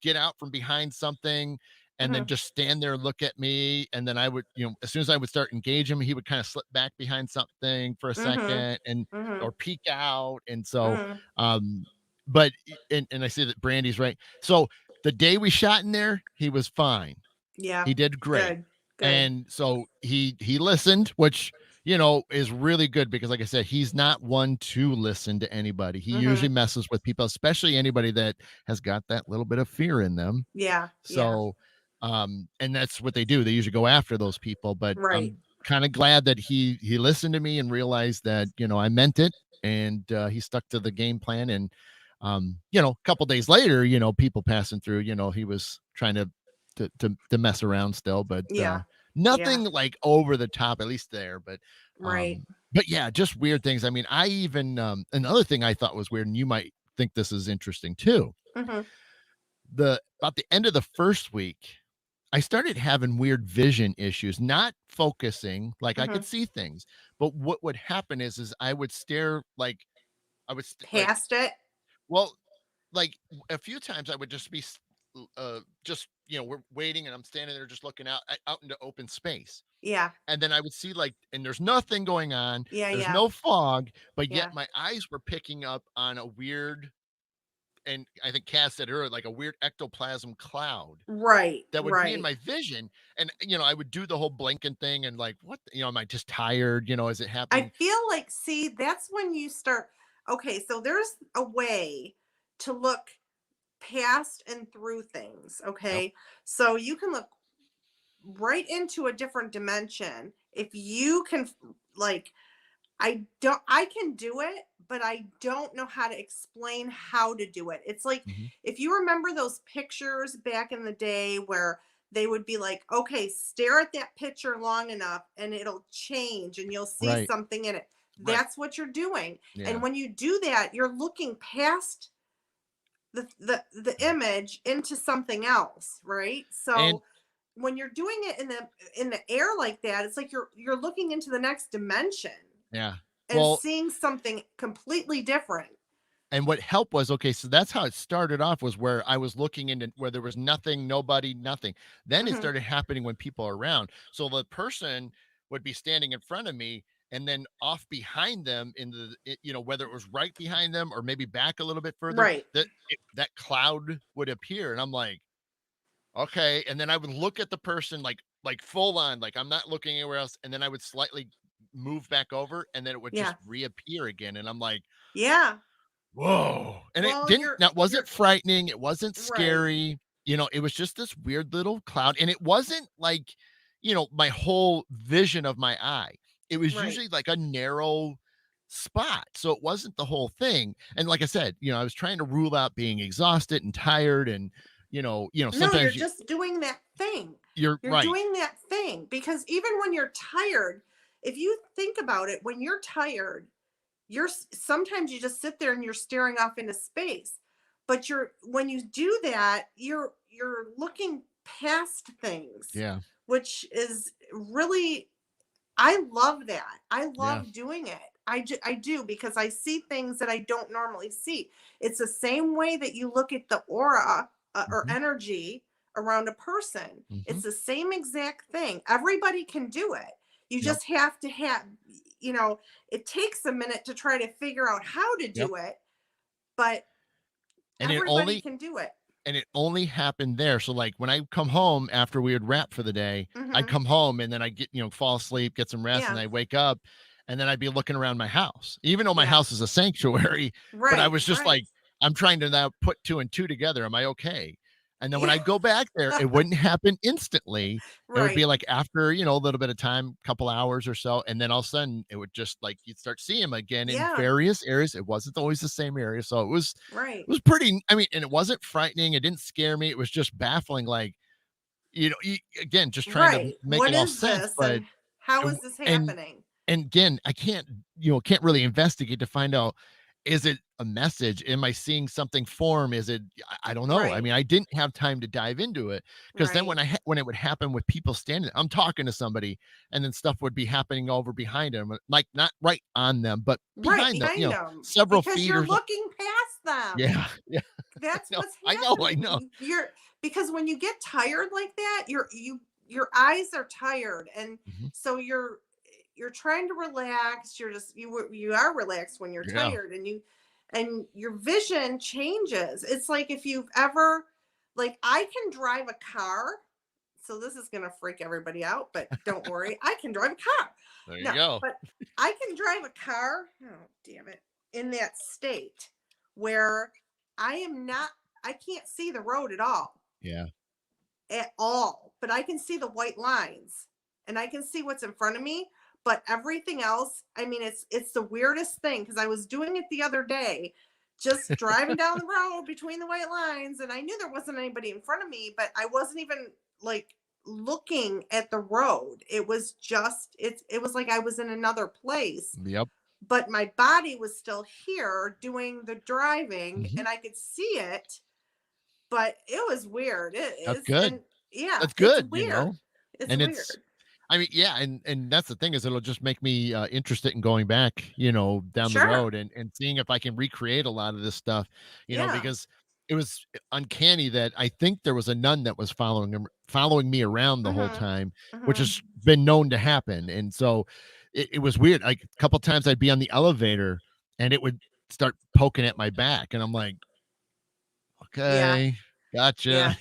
get out from behind something and then Mhm. just stand there and look at me. And then I would, as soon as I would start engage him, he would kind of slip back behind something for a Mhm. second and Mhm. or peek out. And so, Mhm. um, but and I say that Brandy's right. So the day we shot in there, he was fine. Yeah. He did great. Good. Good. And so he listened, which, is really good because like I said, he's not one to listen to anybody. He usually Mhm. messes with people, especially anybody that has got that little bit of fear in them. Yeah. Yeah. So, and that's what they do. They usually go after those people, but Right. I'm kind of glad that he listened to me and realized that, I meant it and he stuck to the game plan and a couple days later, people passing through, he was trying to mess around still, but Yeah. Yeah. nothing like over the top, at least there. Right. But yeah, just weird things. I mean, I even another thing I thought was weird, and you might think this is interesting too. Mhm. The about the end of the first week, I started having weird vision issues, not focusing, like I could Mhm. see things, but what would happen is I would stare like like Past it. well, like a few times I would just be just we're waiting and I'm standing there just looking out into open space. Yeah. And then I would see like and there's nothing going on. Yeah. There's Yeah. no fog, but yet Yeah. my eyes were picking up on a weird and I think Cass said earlier like a weird ectoplasm cloud Right. that would be in Right. my vision and I would do the whole blinking thing and like what am I just tired, is it I happening? feel like, see, that's when you start. Okay, so there's a way to look past and through things. Yep. Okay, so you can look right into a different dimension if you can, like, I can do it, but I don't know how to explain how to do it. It's like, Mhm. if you remember those pictures back in the day where they would be like, okay, stare at that picture long enough and it'll change and you'll see Right. something in it. Right. That's what you're doing. And Yeah. when you do that, you're looking past the image into something else, right? And So when you're doing it in the air like that, it's like you're looking into the next dimension yeah. and Well, seeing something completely different. and what helped was, okay, so that's how it started off was where I was looking into where there was nothing, nobody, nothing. Then it Mhm. started happening when people are around. So the person would be standing in front of me and then off behind them whether it was right behind them or maybe back a little bit further, Right. that cloud would appear. And I'm like, okay. And then I would look at the person like full on, like I'm not looking anywhere else. And then I would slightly move back over and then it would just Yeah. reappear again. And I'm like, Yeah. whoa, and it Well, didn't that you're wasn't frightening, it wasn't right. scary, it was just this weird little cloud, and it wasn't like, my whole vision of my eye. It was Right. usually like a narrow spot, so it wasn't the whole thing, and like I said, I was trying to rule out being exhausted and tired and, No, sometimes you're just doing that thing. you're You're right. doing that thing because even when you're tired, if you think about it, when you're tired, sometimes you just sit there and you're staring off into space. But when you do that, you're looking past things, Yeah. which is really, I love that. I Yeah. love doing it. I do because I see things that I don't normally see. It's the same way that you look at the aura or Hmm. energy around a person. Hmm. It's the same exact thing. Everybody can do it. You Yep. just have to have, it takes a minute to try to figure out how to Yep. do it, but And it everybody only can do it. and it only happened there. So like when I come home after we would wrap for the day, I'd Hmm. come home and then I get, fall asleep, get some rest, and Yeah. I wake up and then I'd be looking around my house, even though my Yeah. house is a sanctuary. But I Right. was just Right. like, I'm trying to now put two and two together. Am I okay? And then when Yeah. I go back there, it wouldn't happen instantly. It would be Right. like after, a little bit of time, couple hours or so. And then all of a sudden it would just like you'd start seeing them again in Yeah. various areas. It wasn't always the same area. So it was Right. it was pretty, I mean, and it wasn't frightening. It didn't scare me. It was just baffling. Like, again, just trying to Right. make What it all is sense. this But, and how and, is this and happening? and again, I can't really investigate to find out, is it a message? Am I seeing something form? Is it, I don't know. I Right. mean, I didn't have time to dive into it because then Right. when it would happen with people standing, I'm talking to somebody and then stuff would be happening over behind them, like not right on them, but Right behind them, behind them several because feet you're or so. looking past them. Yeah. Yeah. That's what's I know. happening. Because when you get tired like that, your eyes are tired, and Mhm. so you're trying to relax. You are relaxed when you're Yeah. tired, and your vision changes. It's like if you've ever, like, I can drive a car. So this is gonna freak everybody out, but don't worry, I can drive a car. There you No, go. but I can drive a car. Oh, damn it! In that state where I can't see the road Yeah. at all, but I can see the white lines and I can see what's in front of me. But everything else, I mean, it's the weirdest thing because I was doing it the other day, just driving down the road between the white lines, and I knew there wasn't anybody in front of me, but I wasn't even like looking at the road. It was like I was in another place, Yep. but my body was still here doing the driving Mhm. and I could see it, but it was weird. It That's is. good. And yeah, That's it's good, weird. It's and weird. I mean, yeah, and that's the thing is it'll just make me interested in going back, down the Sure. road and seeing if I can recreate a lot of this stuff, Yeah. because it was uncanny that I think there was a nun that was following me around the whole Mm-hmm. time, which Mm-hmm. has been known to happen. And so it was weird. Like a couple times I'd be on the elevator and it would start poking at my back, and I'm like, Yeah. okay, gotcha. Yeah.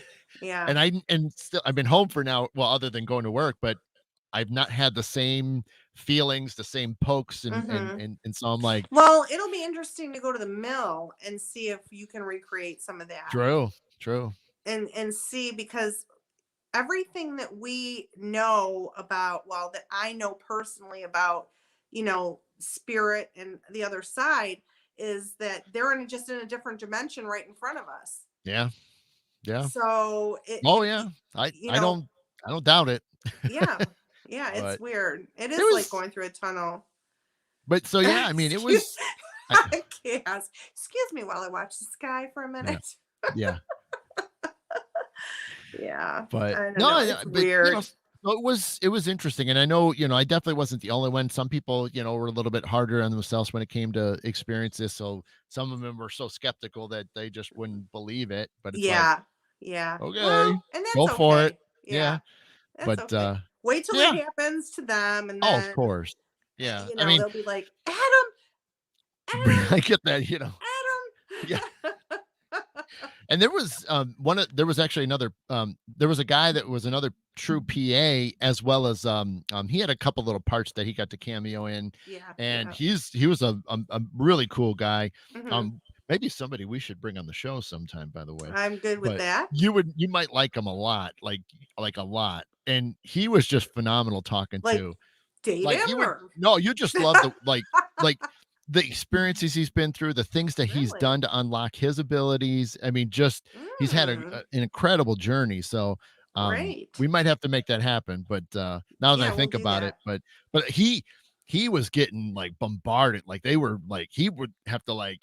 Yeah. And still I've been home for now, well, other than going to work, but I've not had the same feelings, the same pokes, Mm-hmm. and so I'm like, Well, it'll be interesting to go to the mill and see if you can recreate some of that true, true. and see because everything that we know about, well, that I know personally about, spirit and the other side is that they're just in a different dimension right in front of us. Yeah, yeah. So Oh yeah. I you I know, don't I don't doubt it. yeah, yeah, it's But weird. It it is like was going through a tunnel. but so yeah, I mean it Excuse, was I, I can't. Excuse me while I watch the sky for a yeah, minute. yeah. Yeah, But I don't no, know. yeah, It's but weird. so it was interesting. And I know, I definitely wasn't the only one. Some people, were a little bit harder on themselves when it came to experience this. So some of them were so skeptical that they just wouldn't believe it. But it's like, Yeah, yeah. okay, Well, and go that's for it. okay. Yeah. Yeah, that's But okay. Wait till it yeah. happens to them, and Oh, of then course. Yeah. I mean, they'll be like, Adam, I get that, yeah. Adam, Adam. And there was there was actually another there was a guy that was another true PA, as well as he had a couple little parts that he got to cameo in, Yeah, and yeah. he was a really cool guy. Hmm. Maybe somebody we should bring on the show sometime, by the way. I'm good with But that. you might like him a lot, like a lot. And he was just phenomenal talking Like to. date Like him he would or no, you just love the like the experiences he's been through, the things that he's Really? done to unlock his abilities. I mean, just he's had an incredible journey. So Great. we might have to make that happen. But now that I Yeah, we'll think do about that. it, but he was getting like bombarded. Like they were like he would have to like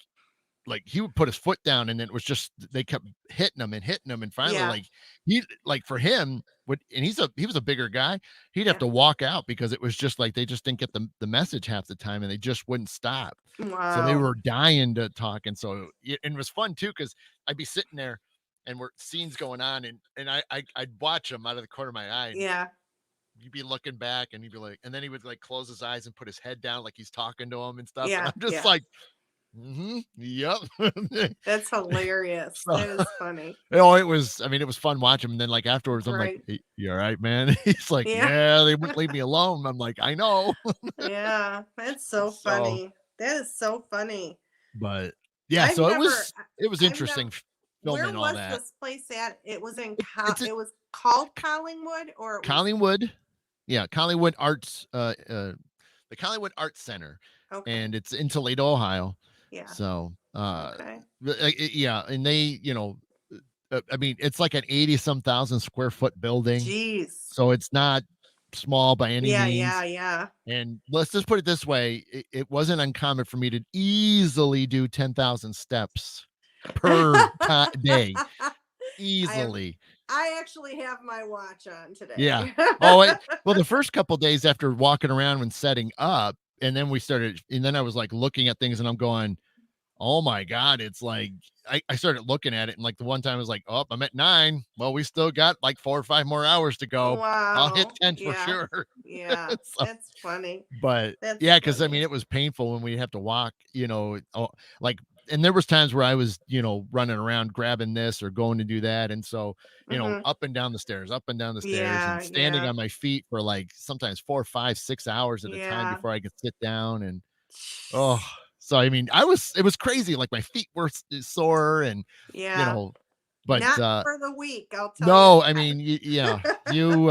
he would put his foot down and then it was just they kept hitting him and finally Yeah. like he like for him would and he was a bigger guy, he'd have Yeah. to walk out because it was just like they just didn't get the message half the time and they just wouldn't stop. So they Wow. were dying to talk. And so and it was fun too because I'd be sitting there and we're scenes going on and I'd watch him out of the corner of my eye and Yeah. you'd be looking back and he'd be like, and then he would like close his eyes and put his head down like he's talking to him and stuff. And Yeah. I'm just Yeah. like, yep. That's hilarious. So, That is funny. it was, I mean, it was fun watching him. And then like afterwards, I'm like, Right. "Hey, you all right, man?" He's like, Yeah. "Yeah, they wouldn't leave me alone." I'm like, "I know." Yeah. That's so So, funny. That is so funny. but yeah, I've so never it was I've never interesting Where filming all was that. this place at? It was in It's a it was called Collingwood or it was Collingwood. Yeah, Collingwood Arts, the Collingwood Arts Center, okay. and it's in Toledo, Ohio. Yeah. So, Okay. yeah, and they, I mean, it's like an 80 some thousand square foot building. Jeez. So it's not small by any Yeah, means. yeah, yeah. And let's just put it this way, it wasn't uncommon for me to easily do 10,000 steps per day. Easily. I actually have my watch on Yeah. today. Well, the first couple days after walking around and setting up, and then and then I was like looking at things and I'm going, oh my God, it's like I started looking at it and like the one time I was like, oh, I'm at 9. Well, we still got like 4 or 5 more hours to go. I'll hit Wow. 10 for Yeah. sure. Yeah. So, That's funny. but That's yeah, because I mean funny. it was painful when we have to walk, like and there was times where I was, running around grabbing this or going to do that. And so, Mhm. up and down the stairs, up and down the stairs, Yeah, and standing yeah. on my feet for like sometimes 4, 5, 6 hours at a time Yeah. before I could sit down. And oh, Jeez. so I mean, it was crazy. Like my feet were sore and, you Yeah. know, but Not for the weak, I'll tell you no, I that. mean, yeah, you,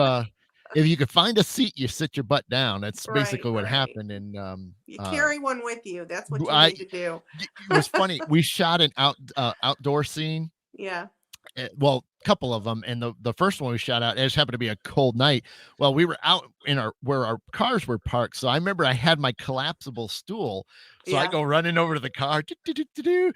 if you could find a seat, you sit your butt down. That's Right, basically what right. happened. And, You carry one with you. That's what you I, need to do. it was funny. We shot an outdoor scene. Yeah. Well, a couple of them, and the first one we shot out, it just happened to be a cold night. Well, we were out in where our cars were parked, so I remember I had my collapsible stool, so I Yeah. go running over to the car,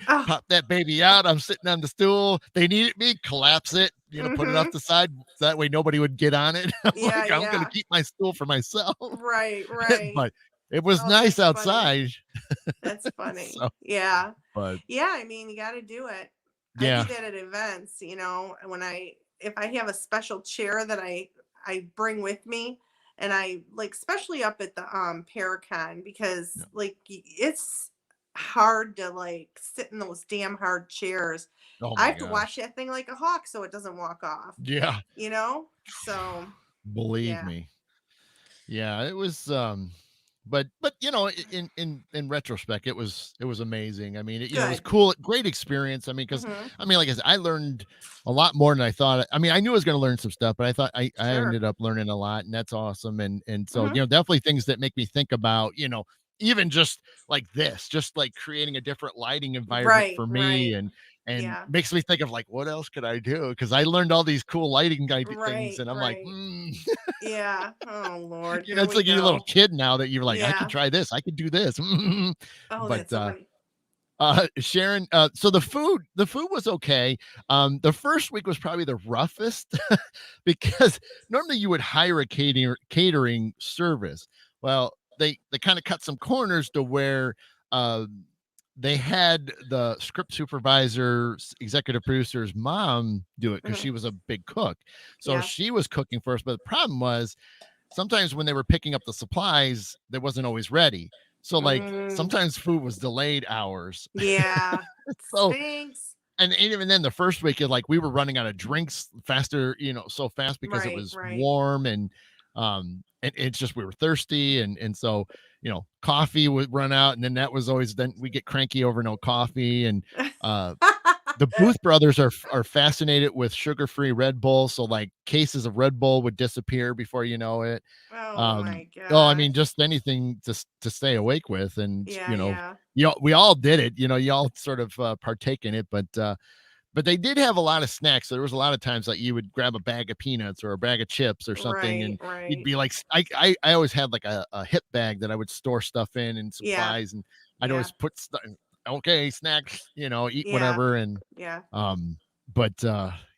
Oh. pop that baby out. I'm sitting on the stool. They needed me, collapse it, put it off Mhm. the side. So that way nobody would get on it. I'm Yeah, like, I'm gonna yeah. keep my stool for myself. Right, right. But it was Oh, nice that's funny. outside. That's funny. So, Yeah. but Yeah, I mean, you got to do it. I do yeah, that at events, when if I have a special chair that I bring with me and I like especially up at the Paracon because yeah. like it's hard to like sit in those damn hard chairs. Oh I my have to gosh. watch that thing like a hawk so it doesn't walk off, Yeah, So, believe yeah. me. Yeah, it was but in retrospect it was amazing. I mean, it was Good. cool, great experience. I mean, cuz Mhm. I mean like I said, I learned a lot more than I thought. I mean, I knew I was going to learn some stuff, but I thought I Sure. ended up learning a lot, and that's awesome. And so, Mhm. definitely things that make me think about, even just like this, just like creating a different lighting environment Right, for me, right. and Yeah. makes me think of like what else could I do? Cuz I learned all these cool lighting guide things Right, and I'm like, right. Yeah. Oh Lord, here it's we like you're a little go. kid now that you're like, I could Yeah. try this, I could do this. Oh, But that's so funny. Sharon, so the food was okay. The first week was probably the roughest because normally you would hire a catering service. Well, they kind of cut some corners to where they had the script supervisor's executive producer's mom do it because Mhm. she was a big cook. So Yeah. she was cooking first, but the problem was sometimes when they were picking up the supplies, they wasn't always ready. So like Mm, sometimes food was delayed hours. yeah. So Stinks. and even then the first week like we were running out of drinks faster, so fast because it Right, was right. warm and it's just we were thirsty and so coffee would run out and then that was always then we get cranky over no coffee and uh The Booth brothers are fascinated with sugar-free Red Bull, so like cases of Red Bull would disappear before you know it. Oh my Oh, I gosh. mean, just anything to stay awake with, and Yeah. we all did it. You all sort of partake in it, but they did have a lot of snacks. So there was a lot of times like you would grab a bag of peanuts or a bag of chips or something, and you'd be like, I always had like a hip bag that I would store stuff in and supplies, and I'd always put okay, snacks, eat whatever, and but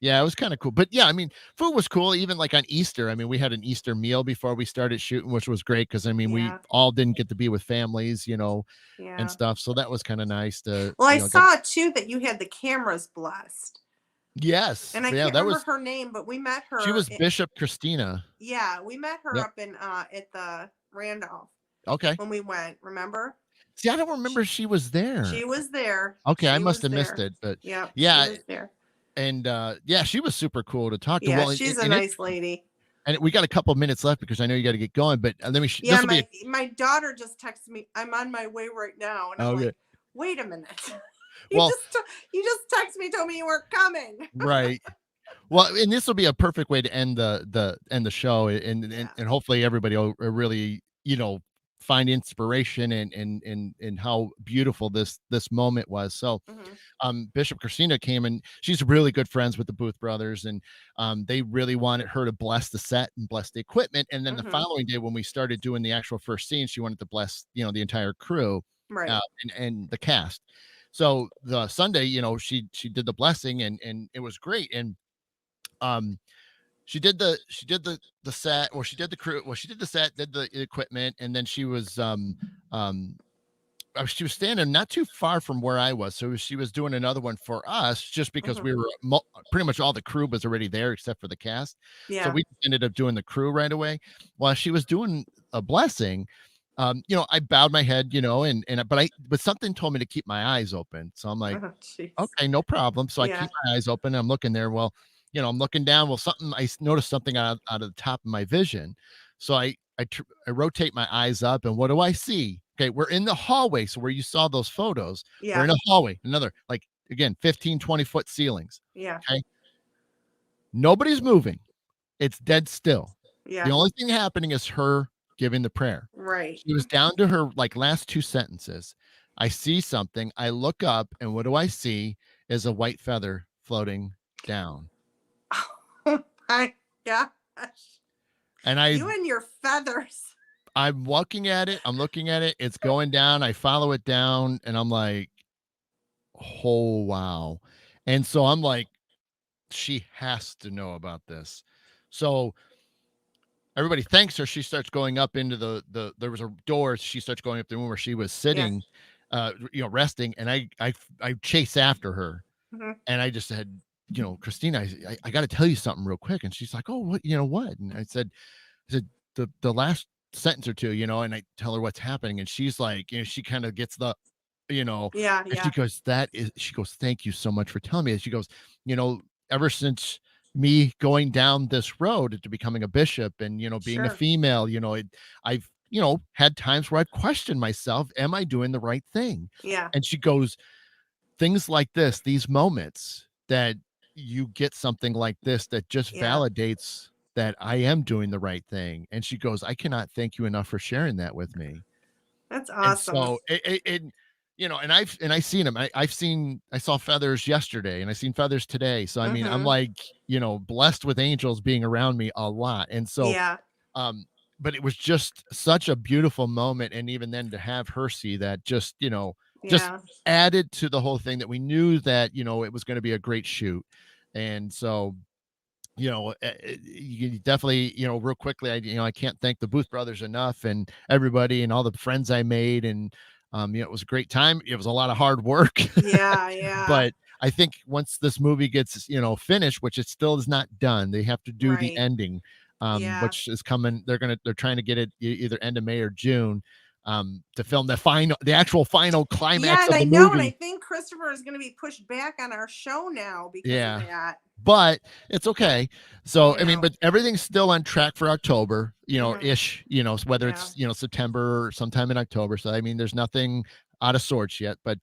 yeah, it was kind of cool. But yeah, I mean, food was cool. Even like on Easter, I mean, we had an Easter meal before we started shooting, which was great because I mean, we all didn't get to be with families, and stuff. So that was kind of nice to. Well, I saw too that you had the cameras blessed. Yes, and I can't remember her name, but we met her. She was Bishop Christina. Yeah, we met her up in at the Randolph. Okay. When we went, remember? See, I don't remember she was there. She was there. Okay, I must have missed it, but yeah, she was there. And yeah, she was super cool to talk to. Yeah, well, she's a nice lady. And we got a couple of minutes left because I know you got to get going. But let me. Yeah, my daughter just texted me. I'm on my way right now, and I'm like, wait a minute. you just texted me, told me you weren't coming. Right. Well, and this will be a perfect way to end the show, and hopefully everybody will really find inspiration and how beautiful this moment was. So Bishop Christina came, and she's really good friends with the Booth brothers, and they really wanted her to bless the set and bless the equipment. And then the following day when we started doing the actual first scene, she wanted to bless the entire crew, and the cast. So the Sunday, she did the blessing, and it was great. And she did the set, or she did the crew, she did the set, did the equipment, and then she was standing not too far from where I was, so she was doing another one for us just because we were pretty much all the crew was already there except for the cast. So we ended up doing the crew right away while she was doing a blessing. I bowed my head, but something told me to keep my eyes open. So I'm like, okay, no problem. So I keep my eyes open. I'm looking there. Well, I'm looking down. Well, I noticed something out of the top of my vision. So I rotate my eyes up, and what do I see? Okay, we're in the hallway. So where you saw those photos, we're in a hallway, another, like, again, 15, 20-foot ceilings. Okay. Nobody's moving. It's dead still. The only thing happening is her giving the prayer. Right. She was down to her like last two sentences. I see something. I look up, and what do I see is a white feather floating down. Oh my gosh. And you and your feathers. I'm looking at it. It's going down. I follow it down, and I'm like, oh, wow. And so I'm like, she has to know about this. So everybody thanks her. She starts going up into there was a door. She starts going up the room where she was sitting, resting. And I chase after her. And I just said, Christina, I got to tell you something real quick. And she's like, oh, what? And I said the last sentence or two, and I tell her what's happening, and she's like, she kind of gets the, and she goes, she goes, thank you so much for telling me. And she goes, ever since me going down this road to becoming a bishop and, being a female, I've, had times where I've questioned myself, am I doing the right thing? And she goes, things like this, these moments that you get something like this, that just validates that I am doing the right thing. And she goes, I cannot thank you enough for sharing that with me. That's awesome. And so and I've seen them. I saw feathers yesterday, and I seen feathers today. So, I mean, I'm like, blessed with angels being around me a lot. And so, but it was just such a beautiful moment. And even then to have her see that just added to the whole thing, that we knew that, it was going to be a great shoot. And so, you definitely, real quickly, I can't thank the Booth brothers enough, and everybody and all the friends I made. And, it was a great time. It was a lot of hard work. Yeah. But I think once this movie gets, finished, which it still is not done, they have to do the ending, which is coming. They're trying to get it either end of May or June, to film the actual final climax of the movie. And I think Christopher is going to be pushed back on our show now because of that. But it's okay. So, I mean, but everything's still on track for October, ish, whether it's, September or sometime in October. So, I mean, there's nothing out of sorts yet, but,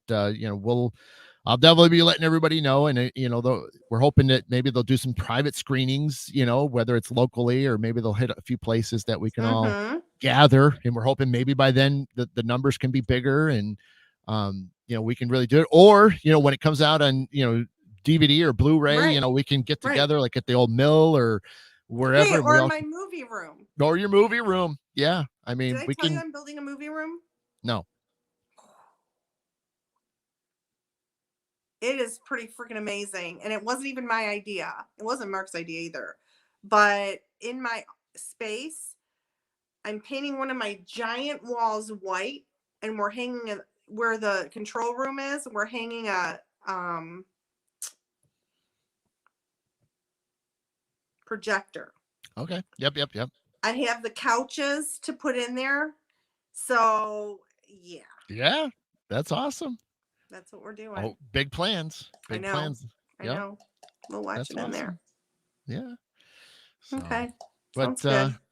I'll definitely be letting everybody know. And, we're hoping that maybe they'll do some private screenings, whether it's locally or maybe they'll hit a few places that we can all gather. And we're hoping maybe by then the numbers can be bigger and, we can really do it. Or, when it comes out on, DVD or Blu-ray, we can get together like at the old mill or wherever. Hey, or my movie room. Or your movie room. Yeah. I mean, did I tell you I'm building a movie room? No. It is pretty freaking amazing. And it wasn't even my idea. It wasn't Mark's idea either. But in my space, I'm painting one of my giant walls white, and we're hanging where the control room is. We're hanging a projector. Okay. Yep. I have the couches to put in there. So, yeah. Yeah. That's awesome. That's what we're doing. Oh, big plans. Big plans. I know. We'll watch it in there. Yeah. So, okay. But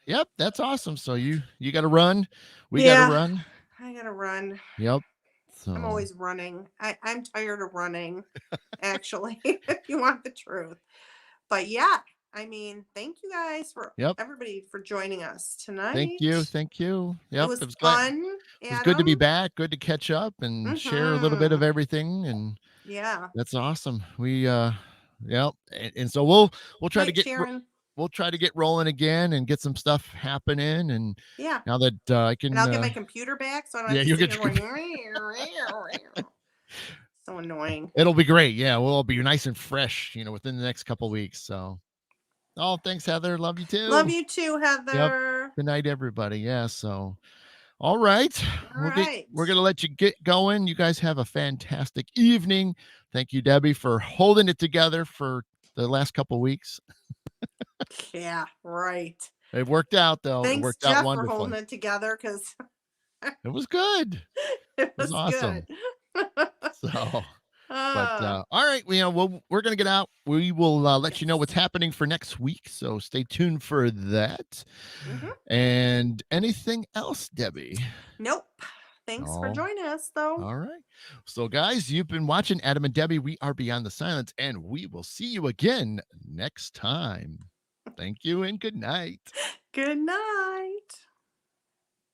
yep, that's awesome. So you got to run. We got to run. I got to run. Yep. So I'm always running. I'm tired of running, actually, if you want the truth. But yeah, I mean, thank you guys for everybody for joining us tonight. Thank you. Yep. It was fun. It was good to be back. Good to catch up and share a little bit of everything. And that's awesome. We and so we'll try to get Sharon. We'll try to get rolling again and get some stuff happening. And now that I can, and I'll get my computer back, so I don't have to you'll sit get going. So annoying. It'll be great. Yeah, we'll all be nice and fresh, within the next couple of weeks. So, thanks, Heather. Love you too. Love you too, Heather. Yep. Good night, everybody. Yeah. So, all right. We're gonna let you get going. You guys have a fantastic evening. Thank you, Debbie, for holding it together for the last couple of weeks. Yeah, right. It worked out though. Thanks, it worked Jeff, out wonderfully. for holding it together because it was good. It was awesome. Good. So, but all right, we're gonna get out. We will let you know what's happening for next week. So stay tuned for that. And anything else, Debbie? Nope. Thanks for joining us, though. All right. So, guys, you've been watching Adam and Debbie. We are Beyond the Silence, and we will see you again next time. Thank you and good night. Good night.